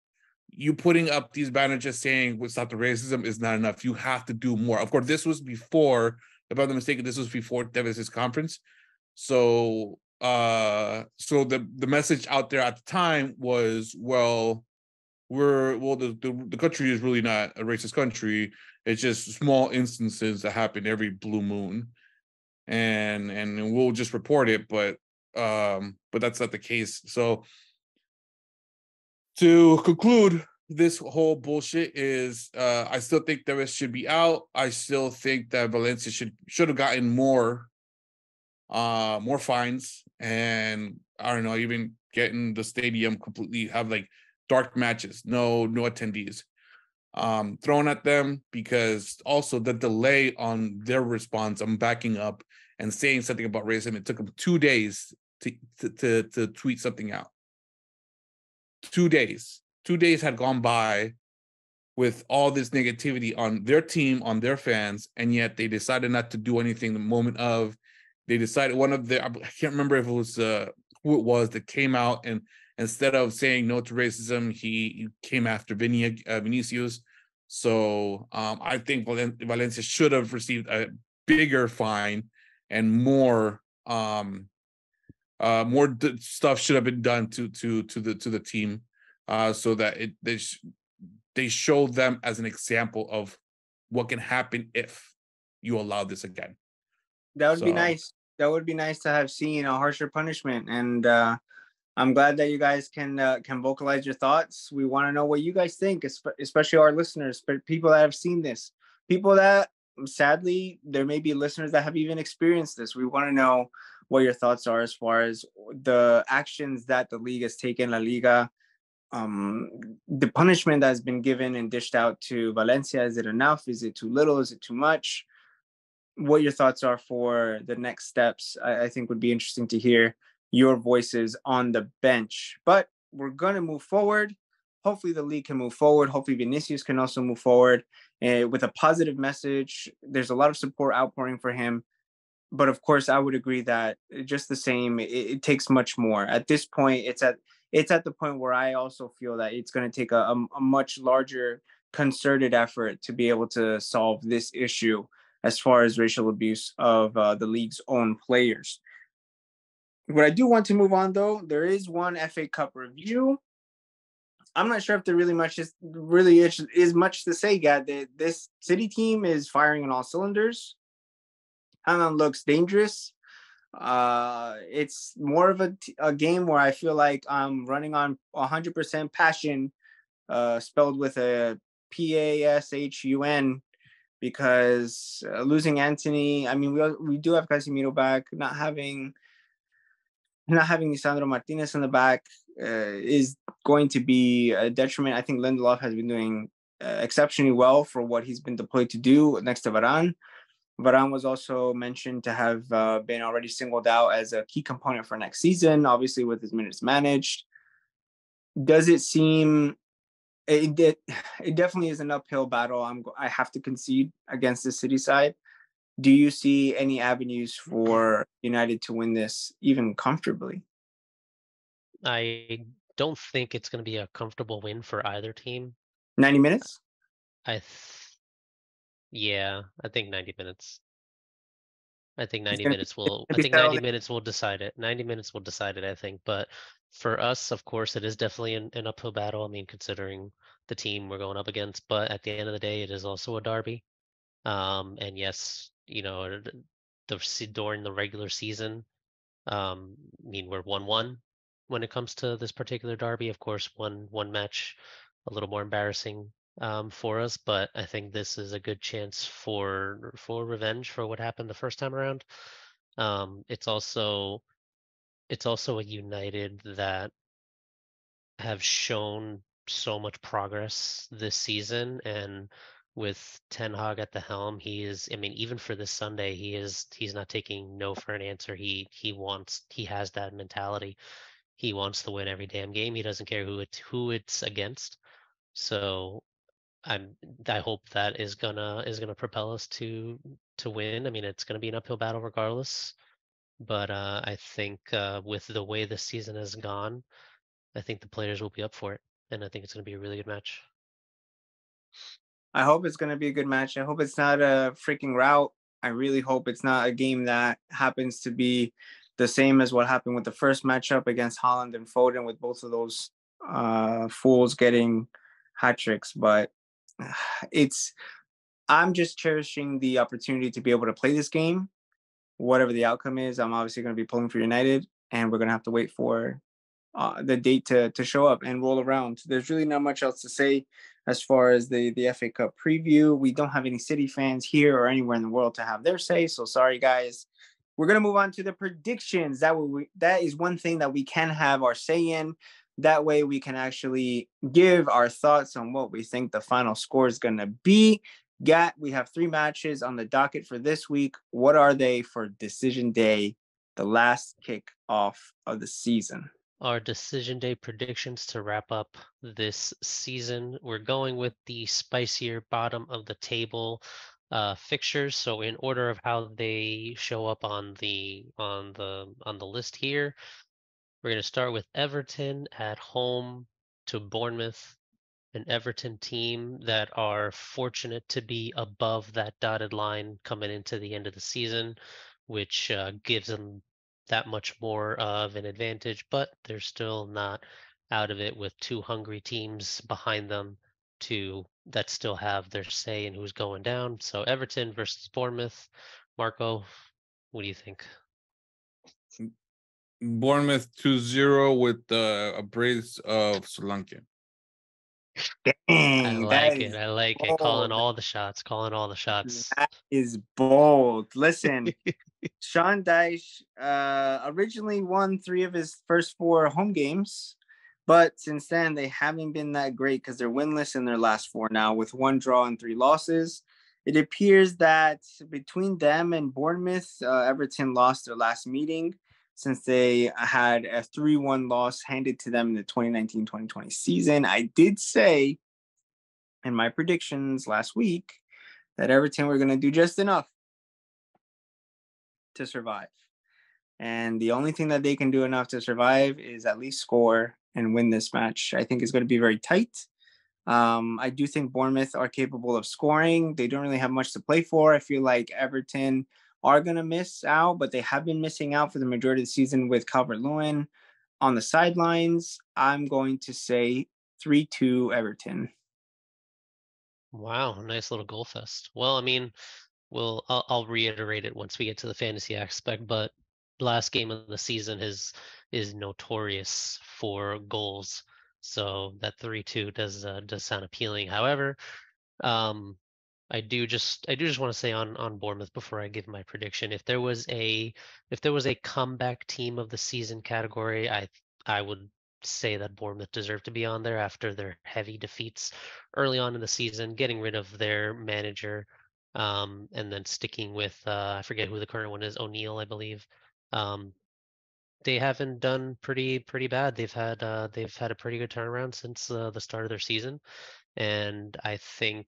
You putting up these banners just saying "We'll stop the racism" is not enough. You have to do more. Of course, this was before, if I'm not mistaken, this was before Davis's conference. So so the message out there at the time was, well, the country is really not a racist country. It's just small instances that happen every blue moon, and we'll just report it, but that's not the case. So to conclude, this whole bullshit is, I still think Davis should be out. I still think that Valencia should have gotten more fines, and I don't know, even getting the stadium completely have like dark matches, no attendees thrown at them, because also the delay on their response, I'm backing up and saying something about racism. It took them 2 days to tweet something out. 2 days. 2 days had gone by with all this negativity on their team, on their fans, and yet they decided not to do anything the moment of. They decided, one of their, I can't remember if it was who it was that came out, and instead of saying no to racism, he came after Vinicius. So I think Valencia should have received a bigger fine, and more stuff should have been done to the team, so that they show them as an example of what can happen if you allow this again. That would be nice. That would be nice to have seen a harsher punishment, and I'm glad that you guys can vocalize your thoughts. We want to know what you guys think, especially our listeners, but people that have seen this, people that, sadly, there may be listeners that have even experienced this. We want to know what your thoughts are as far as the actions that the league has taken, La Liga, the punishment that has been given and dished out to Valencia. Is it enough? Is it too little? Is it too much? What your thoughts are for the next steps, I think would be interesting to hear your voices on the bench. But we're going to move forward. Hopefully the league can move forward. Hopefully Vinicius can also move forward with a positive message. There's a lot of support outpouring for him. But of course, I would agree that just the same, it takes much more. At this point, it's at the point where I also feel that it's going to take a much larger concerted effort to be able to solve this issue as far as racial abuse of the league's own players. What I do want to move on, though, there is one FA Cup review. I'm not sure if there really is much to say, Gad. This City team is firing on all cylinders. Haaland looks dangerous. It's more of a game where I feel like I'm running on 100% passion, spelled with a PASHUN, because losing Anthony, I mean, we do have Casemiro back. Not having Lisandro Martinez in the back is going to be a detriment. I think Lindelof has been doing exceptionally well for what he's been deployed to do next to Varane. Varane was also mentioned to have been already singled out as a key component for next season, obviously with his minutes managed. Does it seem... It definitely is an uphill battle. I have to concede against the City side. Do you see any avenues for United to win this even comfortably? I don't think it's going to be a comfortable win for either team. 90 minutes? Yeah, I think 90 minutes. I think 90 gonna minutes will. I be think 90 settled. minutes will decide it. 90 minutes will decide it, I think. But for us, of course, it is definitely an uphill battle. I mean, considering the team we're going up against. But at the end of the day, it is also a derby. And yes, during the regular season, I mean, we're 1-1 when it comes to this particular derby. Of course, one match a little more embarrassing for us, but I think this is a good chance for revenge for what happened the first time around. It's also a United that have shown so much progress this season, and with Ten Hag at the helm, I mean, even for this Sunday, he's not taking no for an answer. He has that mentality. He wants to win every damn game. He doesn't care who it's against. So I hope that is gonna propel us to win. I mean, it's gonna be an uphill battle regardless. But I think with the way the season has gone, I think the players will be up for it, and I think it's going to be a really good match. I hope it's going to be a good match. I hope it's not a freaking rout. I really hope it's not a game that happens to be the same as what happened with the first matchup against Holland and Foden, with both of those fools getting hat tricks. But I'm just cherishing the opportunity to be able to play this game. Whatever the outcome is, I'm obviously going to be pulling for United, and we're going to have to wait for the date to show up and roll around. There's really not much else to say as far as the FA Cup preview. We don't have any City fans here or anywhere in the world to have their say, so sorry, guys. We're going to move on to the predictions. That is one thing that we can have our say in. That way we can actually give our thoughts on what we think the final score is going to be. We have 3 matches on the docket for this week. What are they for Decision Day, the last kickoff of the season? Our decision day predictions to wrap up this season. We're going with the spicier bottom of the table fixtures. So in order of how they show up on the list here, we're going to start with Everton at home to Bournemouth, an Everton team that are fortunate to be above that dotted line coming into the end of the season, which gives them that much more of an advantage, but they're still not out of it with 2 hungry teams behind them that still have their say in who's going down. So Everton versus Bournemouth. Marco, what do you think? Bournemouth 2-0 with a brace of Solanke. I Dang, like it. I like it. Calling bold. all the shots. Calling all the shots. That is bold. Listen, Sean Dyche originally won 3 of his first 4 home games, but since then they haven't been that great because they're winless in their last 4 now, with 1 draw and 3 losses. It appears that between them and Bournemouth, Everton lost their last meeting since they had a 3-1 loss handed to them in the 2019-2020 season. I did say in my predictions last week that Everton were going to do just enough to survive. And the only thing that they can do enough to survive is at least score and win this match. I think it's going to be very tight. I do think Bournemouth are capable of scoring. They don't really have much to play for. I feel like Everton are going to miss out, but they have been missing out for the majority of the season with Calvert-Lewin on the sidelines. I'm going to say 3-2 Everton. Wow, nice little goal fest. Well, I mean, I'll reiterate it once we get to the fantasy aspect, but last game of the season is notorious for goals. So that 3-2 does sound appealing. However, um, I do just want to say on Bournemouth before I give my prediction, if there was a comeback team of the season category, I would say that Bournemouth deserved to be on there after their heavy defeats early on in the season, getting rid of their manager, and then sticking with I forget who the current one is, O'Neill, I believe. Um, they haven't done pretty bad. They've had a pretty good turnaround since the start of their season, and I think,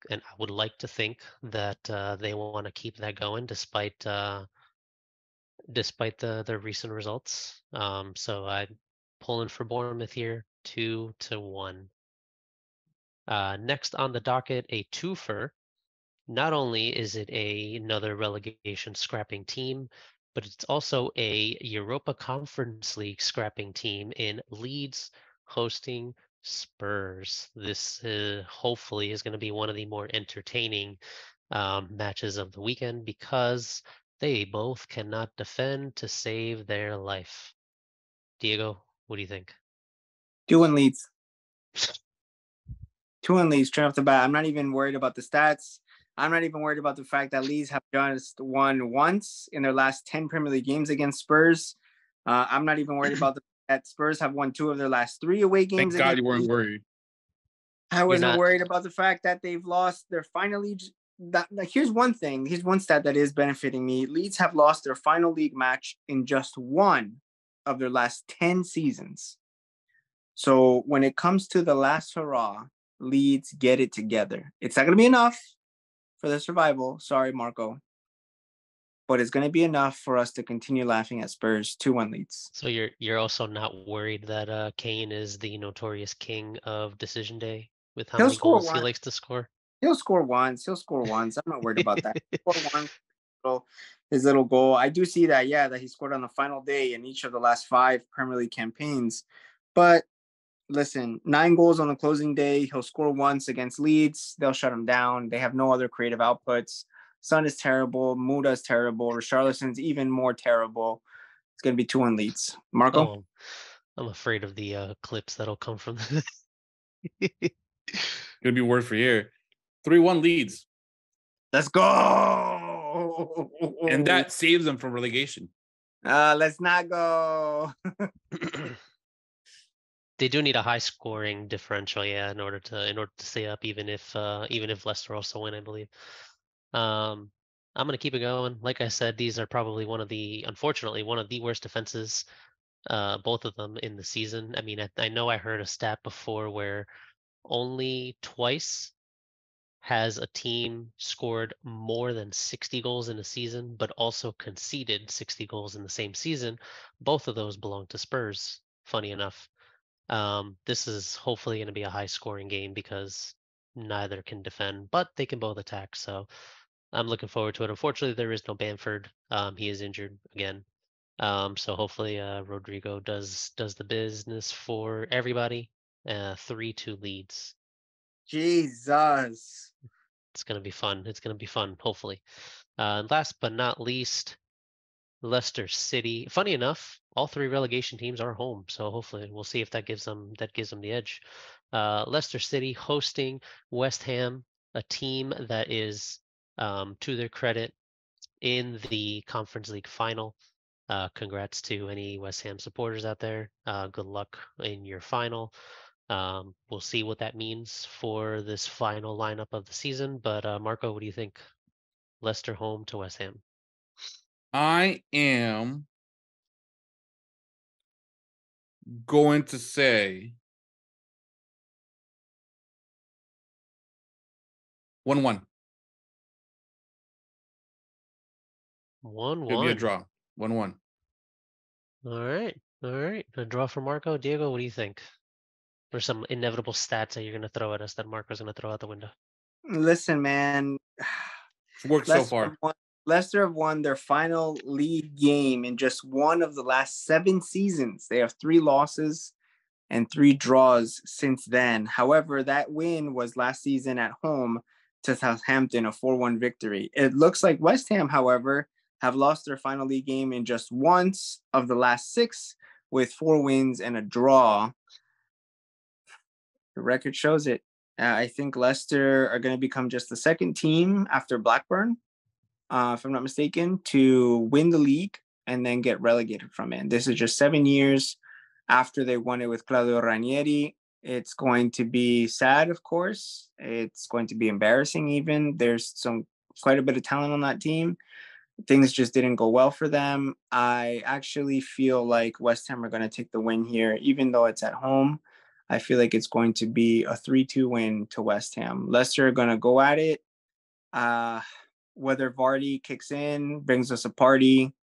and I would like to think that they want to keep that going despite the recent results. So I'm pulling for Bournemouth here, 2-1. Next on the docket, a twofer. Not only is it another relegation scrapping team, but it's also a Europa Conference League scrapping team in Leeds hosting Spurs. This hopefully is going to be one of the more entertaining matches of the weekend because they both cannot defend to save their life. Diego, what do you think? 2-1 Leeds. 2-1 Leeds straight off the bat. I'm not even worried about the stats. I'm not even worried about the fact that Leeds have just won once in their last 10 Premier League games against Spurs. I'm not even worried about the fact that Spurs have won 2 of their last 3 away games. Thank God you weren't worried. I wasn't worried about the fact that they've lost their final league. Here's one thing. Here's one stat that is benefiting me. Leeds have lost their final league match in just 1 of their last 10 seasons. So when it comes to the last hurrah, Leeds get it together. It's not going to be enough for the survival. Sorry, Marco. but it's going to be enough for us to continue laughing at Spurs 2-1 leads. So you're also not worried that Kane is the notorious king of decision day with how He'll many score goals he one. likes to score? He'll score once. I'm not worried about that. He'll score one. His little goal. I do see that, that he scored on the final day in each of the last 5 Premier League campaigns. But listen, 9 goals on the closing day. He'll score once against Leeds. They'll shut him down. They have no other creative outputs. Son is terrible. Muda's terrible. Richarlison's even more terrible. It's going to be 2-1 Leeds. Marco? Oh, I'm afraid of the clips that'll come from Gonna be word for year. 3-1 leads. Let's go. And that saves them from relegation. Let's not go. They do need a high scoring differential, in order to stay up, even if Leicester also win, I believe. I'm gonna keep it going. Like I said, these are probably unfortunately one of the worst defenses, both of them in the season. I mean, I know I heard a stat before where only twice has a team scored more than 60 goals in a season, but also conceded 60 goals in the same season. Both of those belong to Spurs, funny enough. This is hopefully going to be a high scoring game because neither can defend, but they can both attack. So I'm looking forward to it. Unfortunately, there is no Bamford. He is injured again. So hopefully Rodrigo does the business for everybody. 3-2 leads. Jesus. It's gonna be fun. It's gonna be fun, hopefully. Last but not least, Leicester City. Funny enough, all 3 relegation teams are home, so hopefully we'll see if that gives them the edge. Leicester City hosting West Ham, a team that is, to their credit, in the Conference League final. Congrats to any West Ham supporters out there. Good luck in your final. We'll see what that means for this final lineup of the season. But Marco, what do you think? Leicester home to West Ham. I am going to say 1-1. 1-1. It'll be a draw. 1-1. All right. A draw for Marco. Diego, what do you think? Or some inevitable stats that you're going to throw at us that Marco's going to throw out the window? Listen, man. It's worked so far. Leicester have won their final league game in just one of the last 7 seasons. They have 3 losses and 3 draws since then. However, that win was last season at home to Southampton, a 4-1 victory. It looks like West Ham, however, have lost their final league game in just once of the last 6, with 4 wins and a draw. The record shows it. I think Leicester are going to become just the second team after Blackburn, if I'm not mistaken, to win the league and then get relegated from it. This is just 7 years after they won it with Claudio Ranieri. It's going to be sad, of course. It's going to be embarrassing even. There's quite a bit of talent on that team. Things just didn't go well for them. I actually feel like West Ham are going to take the win here, even though it's at home. I feel like it's going to be a 3-2 win to West Ham. Leicester are going to go at it. Whether Vardy kicks in, brings us a parting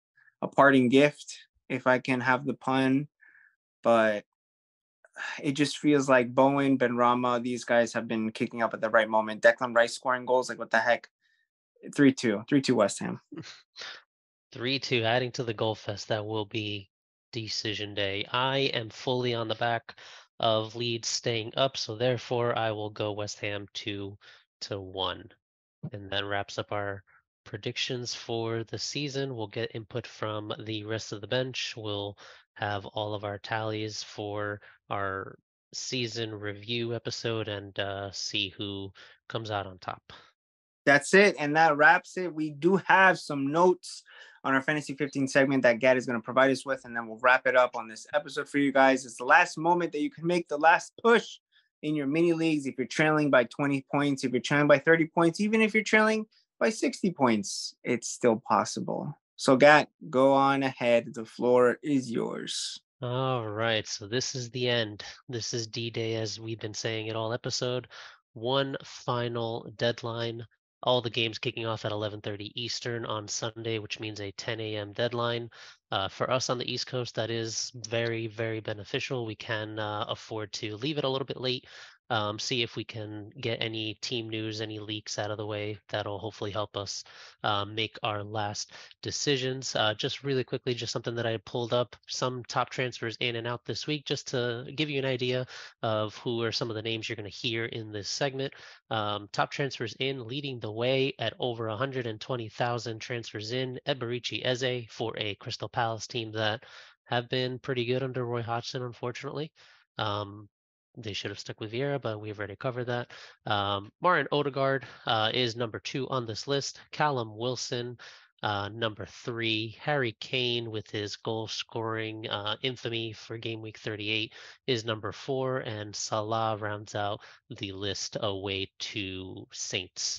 gift, if I can have the pun. But it just feels like Bowen, Benrahma, these guys have been kicking up at the right moment. Declan Rice scoring goals, like what the heck? 3-2 West Ham. 3-2, adding to the goal fest that will be decision day. I am fully on the back of Leeds staying up, so therefore I will go West Ham 2-1. And that wraps up our predictions for the season. We'll get input from the rest of the bench. We'll have all of our tallies for our season review episode and see who comes out on top. That's it. And that wraps it. We do have some notes on our Fantasy 15 segment that Gad is going to provide us with, and then we'll wrap it up on this episode for you guys. It's the last moment that you can make the last push in your mini leagues. If you're trailing by 20 points, if you're trailing by 30 points, even if you're trailing by 60 points, it's still possible. So Gad, go on ahead. The floor is yours. All right. So this is the end. This is D-Day, as we've been saying it all episode. One final deadline All the games kicking off at 11:30 Eastern on Sunday, which means a 10 a.m. deadline. For us on the East Coast, that is very, very beneficial. We can afford to leave it a little bit late, see if we can get any team news, any leaks out of the way. That'll hopefully help us make our last decisions. Just really quickly, just something that I pulled up, some top transfers in and out this week, just to give you an idea of who are some of the names you're going to hear in this segment. Top transfers in, leading the way at over 120,000 transfers in, Eberici Eze for a Crystal Palace team that have been pretty good under Roy Hodgson, unfortunately. They should have stuck with Vieira, but we've already covered that. Martin Odegaard is number 2 on this list. Callum Wilson, number 3. Harry Kane, with his goal scoring infamy for game week 38, is number 4. And Salah rounds out the list away to Saints.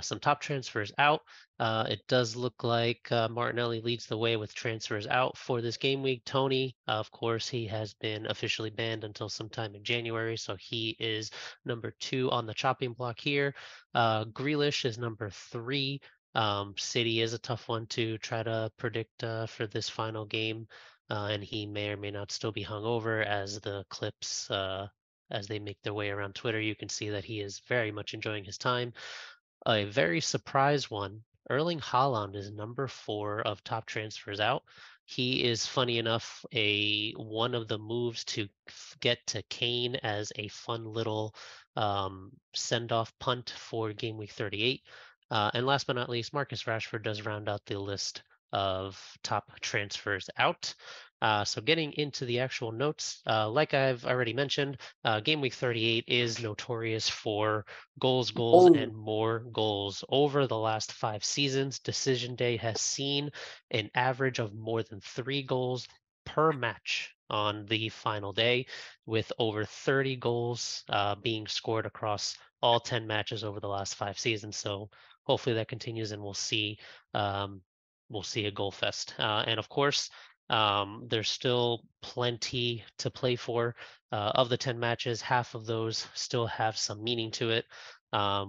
Some top transfers out. It does look like Martinelli leads the way with transfers out for this game week. Tony, of course, he has been officially banned until sometime in January, so he is number 2 on the chopping block here. Grealish is number 3. City is a tough one to try to predict for this final game, and he may or may not still be hungover as the clips as they make their way around Twitter. You can see that he is very much enjoying his time. A very surprise one, Erling Haaland is number 4 of top transfers out. He is, funny enough, one of the moves to get to Kane as a fun little send-off punt for game week 38. And last but not least, Marcus Rashford does round out the list of top transfers out. So getting into the actual notes, like I've already mentioned, game week 38 is notorious for goals, and more goals. Over the last 5 seasons, Decision Day has seen an average of more than 3 goals per match on the final day, with over 30 goals being scored across all 10 matches over the last 5 seasons. So hopefully that continues, and we'll see a goal fest. And of course, there's still plenty to play for. Of the 10 matches, half of those still have some meaning to it.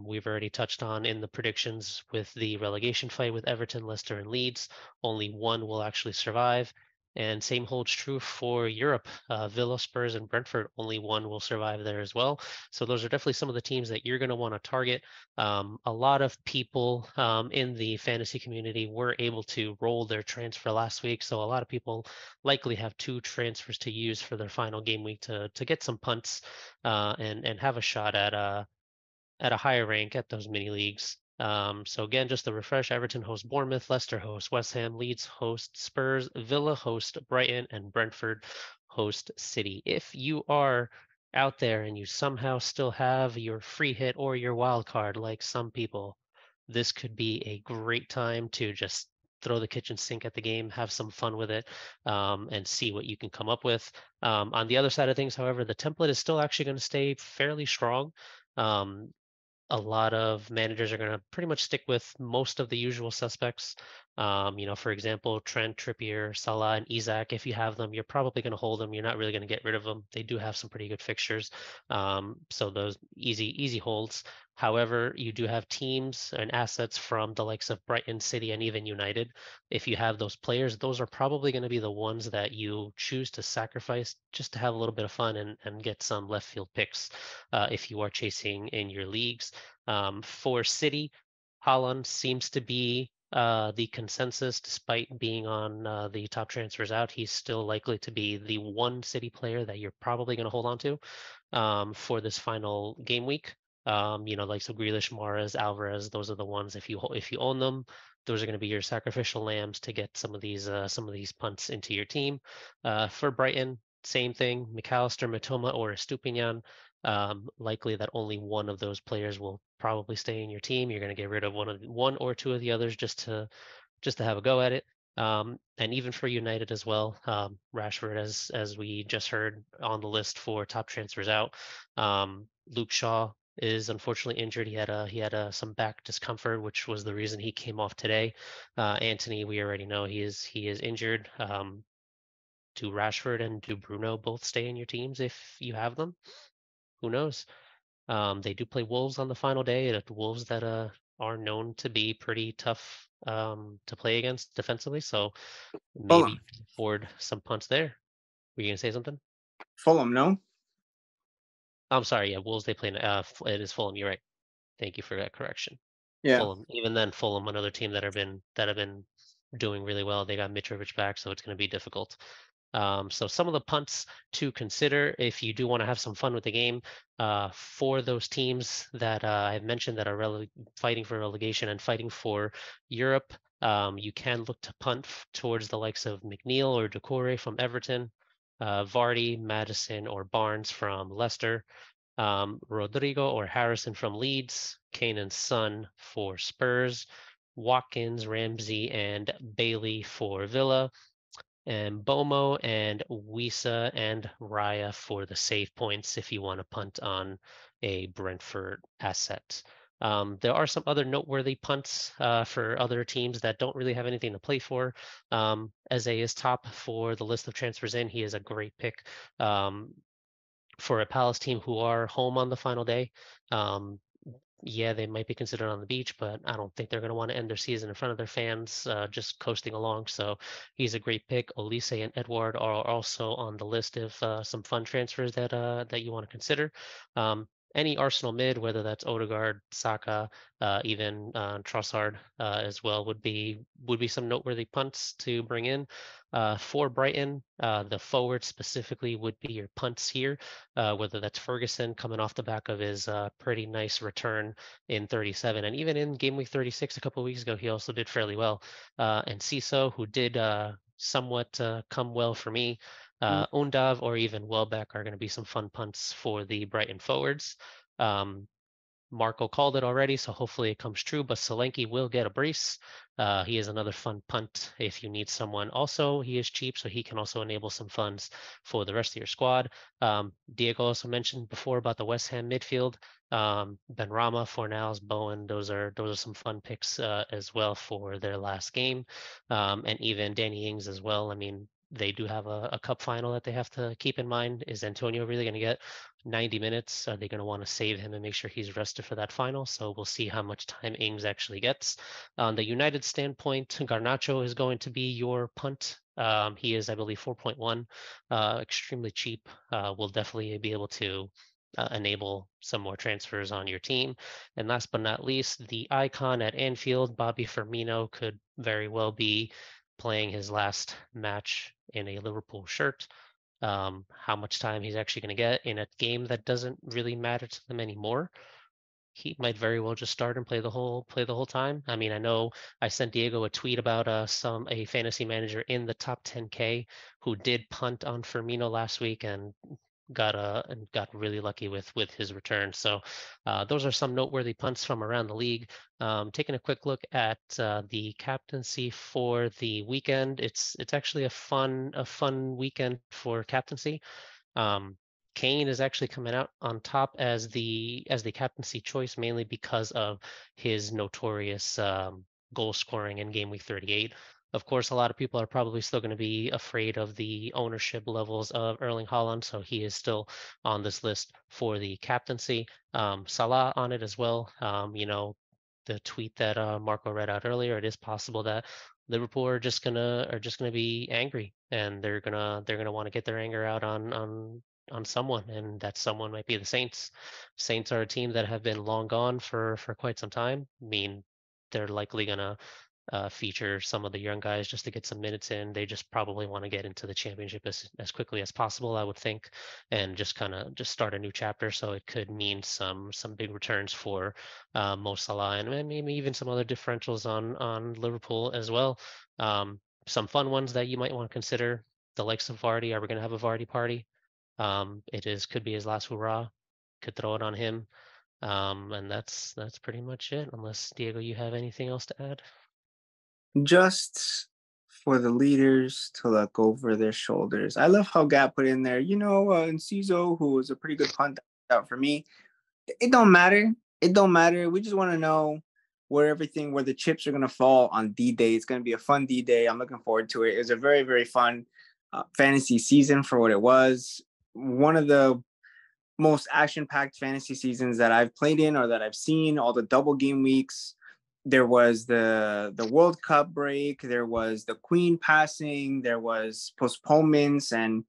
We've already touched on in the predictions with the relegation fight with Everton, Leicester, and Leeds. Only one will actually survive. And same holds true for Europe. Villa, Spurs, and Brentford, only one will survive there as well. So those are definitely some of the teams that you're going to want to target. A lot of people in the fantasy community were able to roll their transfer last week. So a lot of people likely have 2 transfers to use for their final game week to get some punts and have a shot at a higher rank at those mini leagues. So again, just to refresh, Everton host Bournemouth, Leicester host West Ham, Leeds host Spurs, Villa host Brighton, and Brentford host City. If you are out there and you somehow still have your free hit or your wild card, like some people, this could be a great time to just throw the kitchen sink at the game, have some fun with it, and see what you can come up with. On the other side of things, however, the template is still actually going to stay fairly strong. A lot of managers are going to pretty much stick with most of the usual suspects. For example, Trent, Trippier, Salah, and Isak. If you have them, you're probably going to hold them. You're not really going to get rid of them. They do have some pretty good fixtures, so those easy holds. However, you do have teams and assets from the likes of Brighton, City, and even United. If you have those players, those are probably going to be the ones that you choose to sacrifice just to have a little bit of fun and get some left field picks if you are chasing in your leagues. For City, Haaland seems to be the consensus, despite being on the top transfers out. He's still likely to be the one City player that you're probably going to hold on to for this final game week. Like so Grealish, Mahrez, Alvarez, those are the ones. If you own them, those are going to be your sacrificial lambs to get some of these punts into your team. For Brighton, same thing. McAllister, Matoma, or Estupinian. Likely that only one of those players will probably stay in your team. You're going to get rid of one or two of the others just to have a go at it. And even for United as well, Rashford, as we just heard on the list for top transfers out. Luke Shaw is unfortunately injured. He had some back discomfort, which was the reason he came off today. Anthony, we already know he is injured. Do Rashford and do Bruno both stay in your teams if you have them? Who knows? They do play Wolves on the final day. The Wolves that are known to be pretty tough to play against defensively. So maybe Fulham. you can afford some punts there. Were you gonna say something? Fulham, no? I'm sorry. Yeah, Wolves they play. It is Fulham. You're right. Thank you for that correction. Yeah. Fulham. Even then, Fulham, another team that have been doing really well. They got Mitrovic back, so it's going to be difficult. So some of the punts to consider if you do want to have some fun with the game for those teams that I've mentioned that are fighting for relegation and fighting for Europe. You can look to punt towards the likes of McNeil or Doucouré from Everton, Vardy, Madison, or Barnes from Leicester, Rodrigo or Harrison from Leeds, Kane and Son for Spurs, Watkins, Ramsey, and Bailey for Villa, and Bomo and Wisa and Raya for the save points if you want to punt on a Brentford asset. There are some other noteworthy punts for other teams that don't really have anything to play for. Eze is top for the list of transfers in. He is a great pick. For a Palace team who are home on the final day. Yeah, they might be considered on the beach, but I don't think they're going to want to end their season in front of their fans, just coasting along. So he's a great pick. Olise and Edward are also on the list of some fun transfers that you want to consider. Any Arsenal mid, whether that's Odegaard, Saka, even Trossard as well, would be some noteworthy punts to bring in. For Brighton, the forward specifically would be your punts here, whether that's Ferguson coming off the back of his pretty nice return in 37. And even in game week 36 a couple of weeks ago, he also did fairly well. And Ciso, who did somewhat come well for me, Undav or even Welbeck are going to be some fun punts for the Brighton forwards. Marco called it already, so hopefully it comes true. But Solanke will get a brace. He is another fun punt if you need someone. Also, he is cheap, so he can also enable some funds for the rest of your squad. Diego also mentioned before about the West Ham midfield. Benrahma, Fornals, Bowen. Those are some fun picks as well for their last game, and even Danny Ings as well. I mean, they do have a cup final that they have to keep in mind. Is Antonio really going to get 90 minutes? Are they going to want to save him and make sure he's rested for that final? So we'll see how much time Ings actually gets. On the United standpoint, Garnacho is going to be your punt. He is, I believe, 4.1, extremely cheap. Will definitely be able to enable some more transfers on your team. And last but not least, the icon at Anfield, Bobby Firmino, could very well be playing his last match in a Liverpool shirt. How much time he's actually going to get in a game that doesn't really matter to them anymore. He might very well just start and play the whole time. I mean, I know I sent Diego a tweet about a fantasy manager in the top 10K who did punt on Firmino last week and got really lucky with his return. So those are some noteworthy punts from around the league. Taking a quick look at the captaincy for the weekend, it's actually a fun weekend for captaincy. Kane is actually coming out on top as the captaincy choice, mainly because of his notorious goal scoring in game week 38. Of course, a lot of people are probably still going to be afraid of the ownership levels of Erling Haaland, so he is still on this list for the captaincy. Salah on it as well. The tweet that Marco read out earlier, it is possible that Liverpool are just gonna be angry, and they're gonna want to get their anger out on someone, and that someone might be the Saints. Saints are a team that have been long gone for quite some time. I mean, they're likely gonna feature some of the young guys just to get some minutes in. They just probably want to get into the championship as quickly as possible, I would think, and just kind of just start a new chapter. So it could mean some big returns for Mo Salah and maybe even some other differentials on Liverpool as well. Some fun ones that you might want to consider. The likes of Vardy. Are we going to have a Vardy party? Could be his last hurrah. Could throw it on him. And that's pretty much it. Unless Diego, you have anything else to add? Just for the leaders to look over their shoulders. I love how Gap put in there, Enciso, who was a pretty good punt out for me. It don't matter. It don't matter. We just want to know where the chips are going to fall on D-Day. It's going to be a fun D-Day. I'm looking forward to it. It was a very, very fun fantasy season for what it was. One of the most action-packed fantasy seasons that I've played in or that I've seen, all the double game weeks, there was the World Cup break, there was the Queen passing, there was postponements and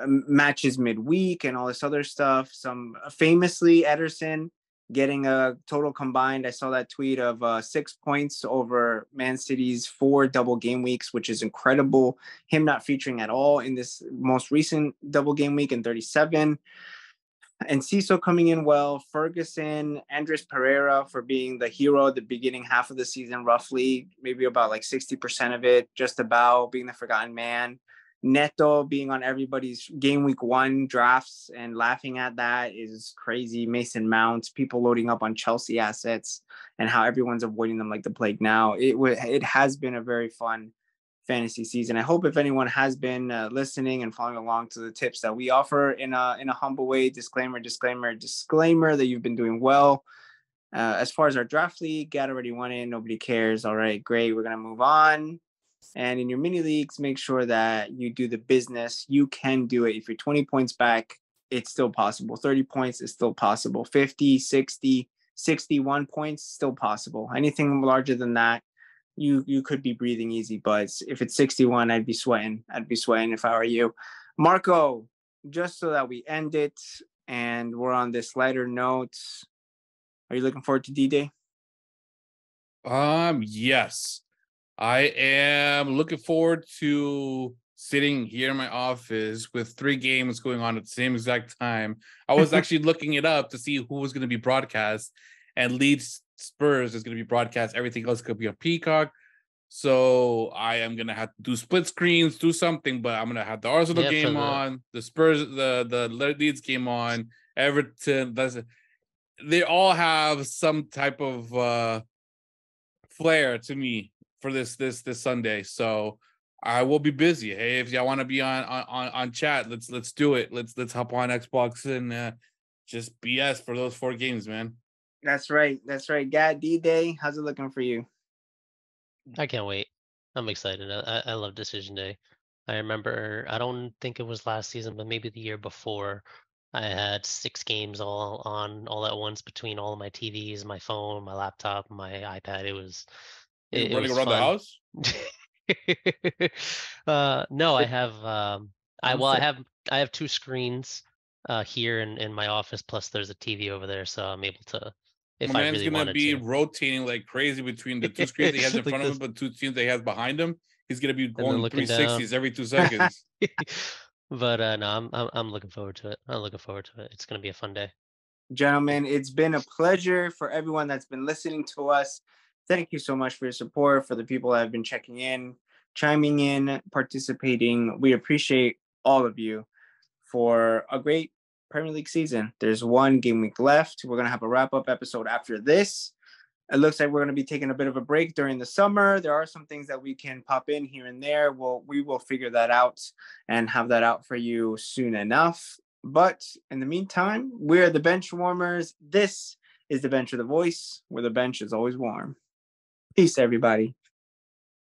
matches midweek and all this other stuff. Some famously Ederson getting a total combined. I saw that tweet of 6 points over Man City's 4 double game weeks, which is incredible. Him not featuring at all in this most recent double game week in 37. And Ciso coming in well. Ferguson, Andres Pereira for being the hero at the beginning half of the season, roughly, maybe about like 60% of it, just about being the forgotten man. Neto being on everybody's game week 1 drafts and laughing at that is crazy. Mason Mount, people loading up on Chelsea assets and how everyone's avoiding them like the plague now. It has been a very fun fantasy season. I hope if anyone has been listening and following along to the tips that we offer in a humble way, disclaimer that you've been doing well. As far as our draft league, Gad already won it. Nobody cares. All right, great. We're going to move on. And in your mini leagues, make sure that you do the business. You can do it. If you're 20 points back, it's still possible. 30 points is still possible. 50, 60, 61 points, still possible. Anything larger than that, you could be breathing easy. But if it's 61, I'd be sweating. I'd be sweating if I were you. Marco, just so that we end it and we're on this lighter note, are you looking forward to D-Day? Yes. I am looking forward to sitting here in my office with 3 games going on at the same exact time. I was actually looking it up to see who was going to be broadcast, and Leeds Spurs is going to be broadcast. Everything else could be on Peacock. So I am going to have to do split screens, do something, but I'm going to have the Arsenal game on, the Spurs, the Leeds game on, Everton. They all have some type of flair to me for this Sunday. So I will be busy. Hey, if y'all want to be on chat, let's do it. Let's hop on Xbox and just BS for those 4 games, man. That's right. Gad, D-Day, how's it looking for you? I can't wait. I'm excited. I love Decision Day. I remember, I don't think it was last season, but maybe the year before, I had 6 games all at once between all of my TVs, my phone, my laptop, my iPad. It was running around fun. the house. No, I have I have 2 screens here in my office, plus there's a TV over there, so I'm able to, if My I man's really gonna wanted be to. rotating like crazy between the 2 screens he has in Like front of him, but 2 screens he has behind him. He's gonna be and then going looking down. 360s every 2 seconds. But no, I'm looking forward to it. I'm looking forward to it. It's gonna be a fun day. Gentlemen, it's been a pleasure. For everyone that's been listening to us, thank you so much for your support. For the people that have been checking in, chiming in, participating, we appreciate all of you for a great Premier League season. There's 1 game week left. We're going to have a wrap-up episode after this. It looks like we're going to be taking a bit of a break during the summer. There are some things that we can pop in here and there. We will figure that out and have that out for you soon enough. But in the meantime, we're the Benchwarmers. This is the Bench with a Voice, where the bench is always warm. Peace, everybody.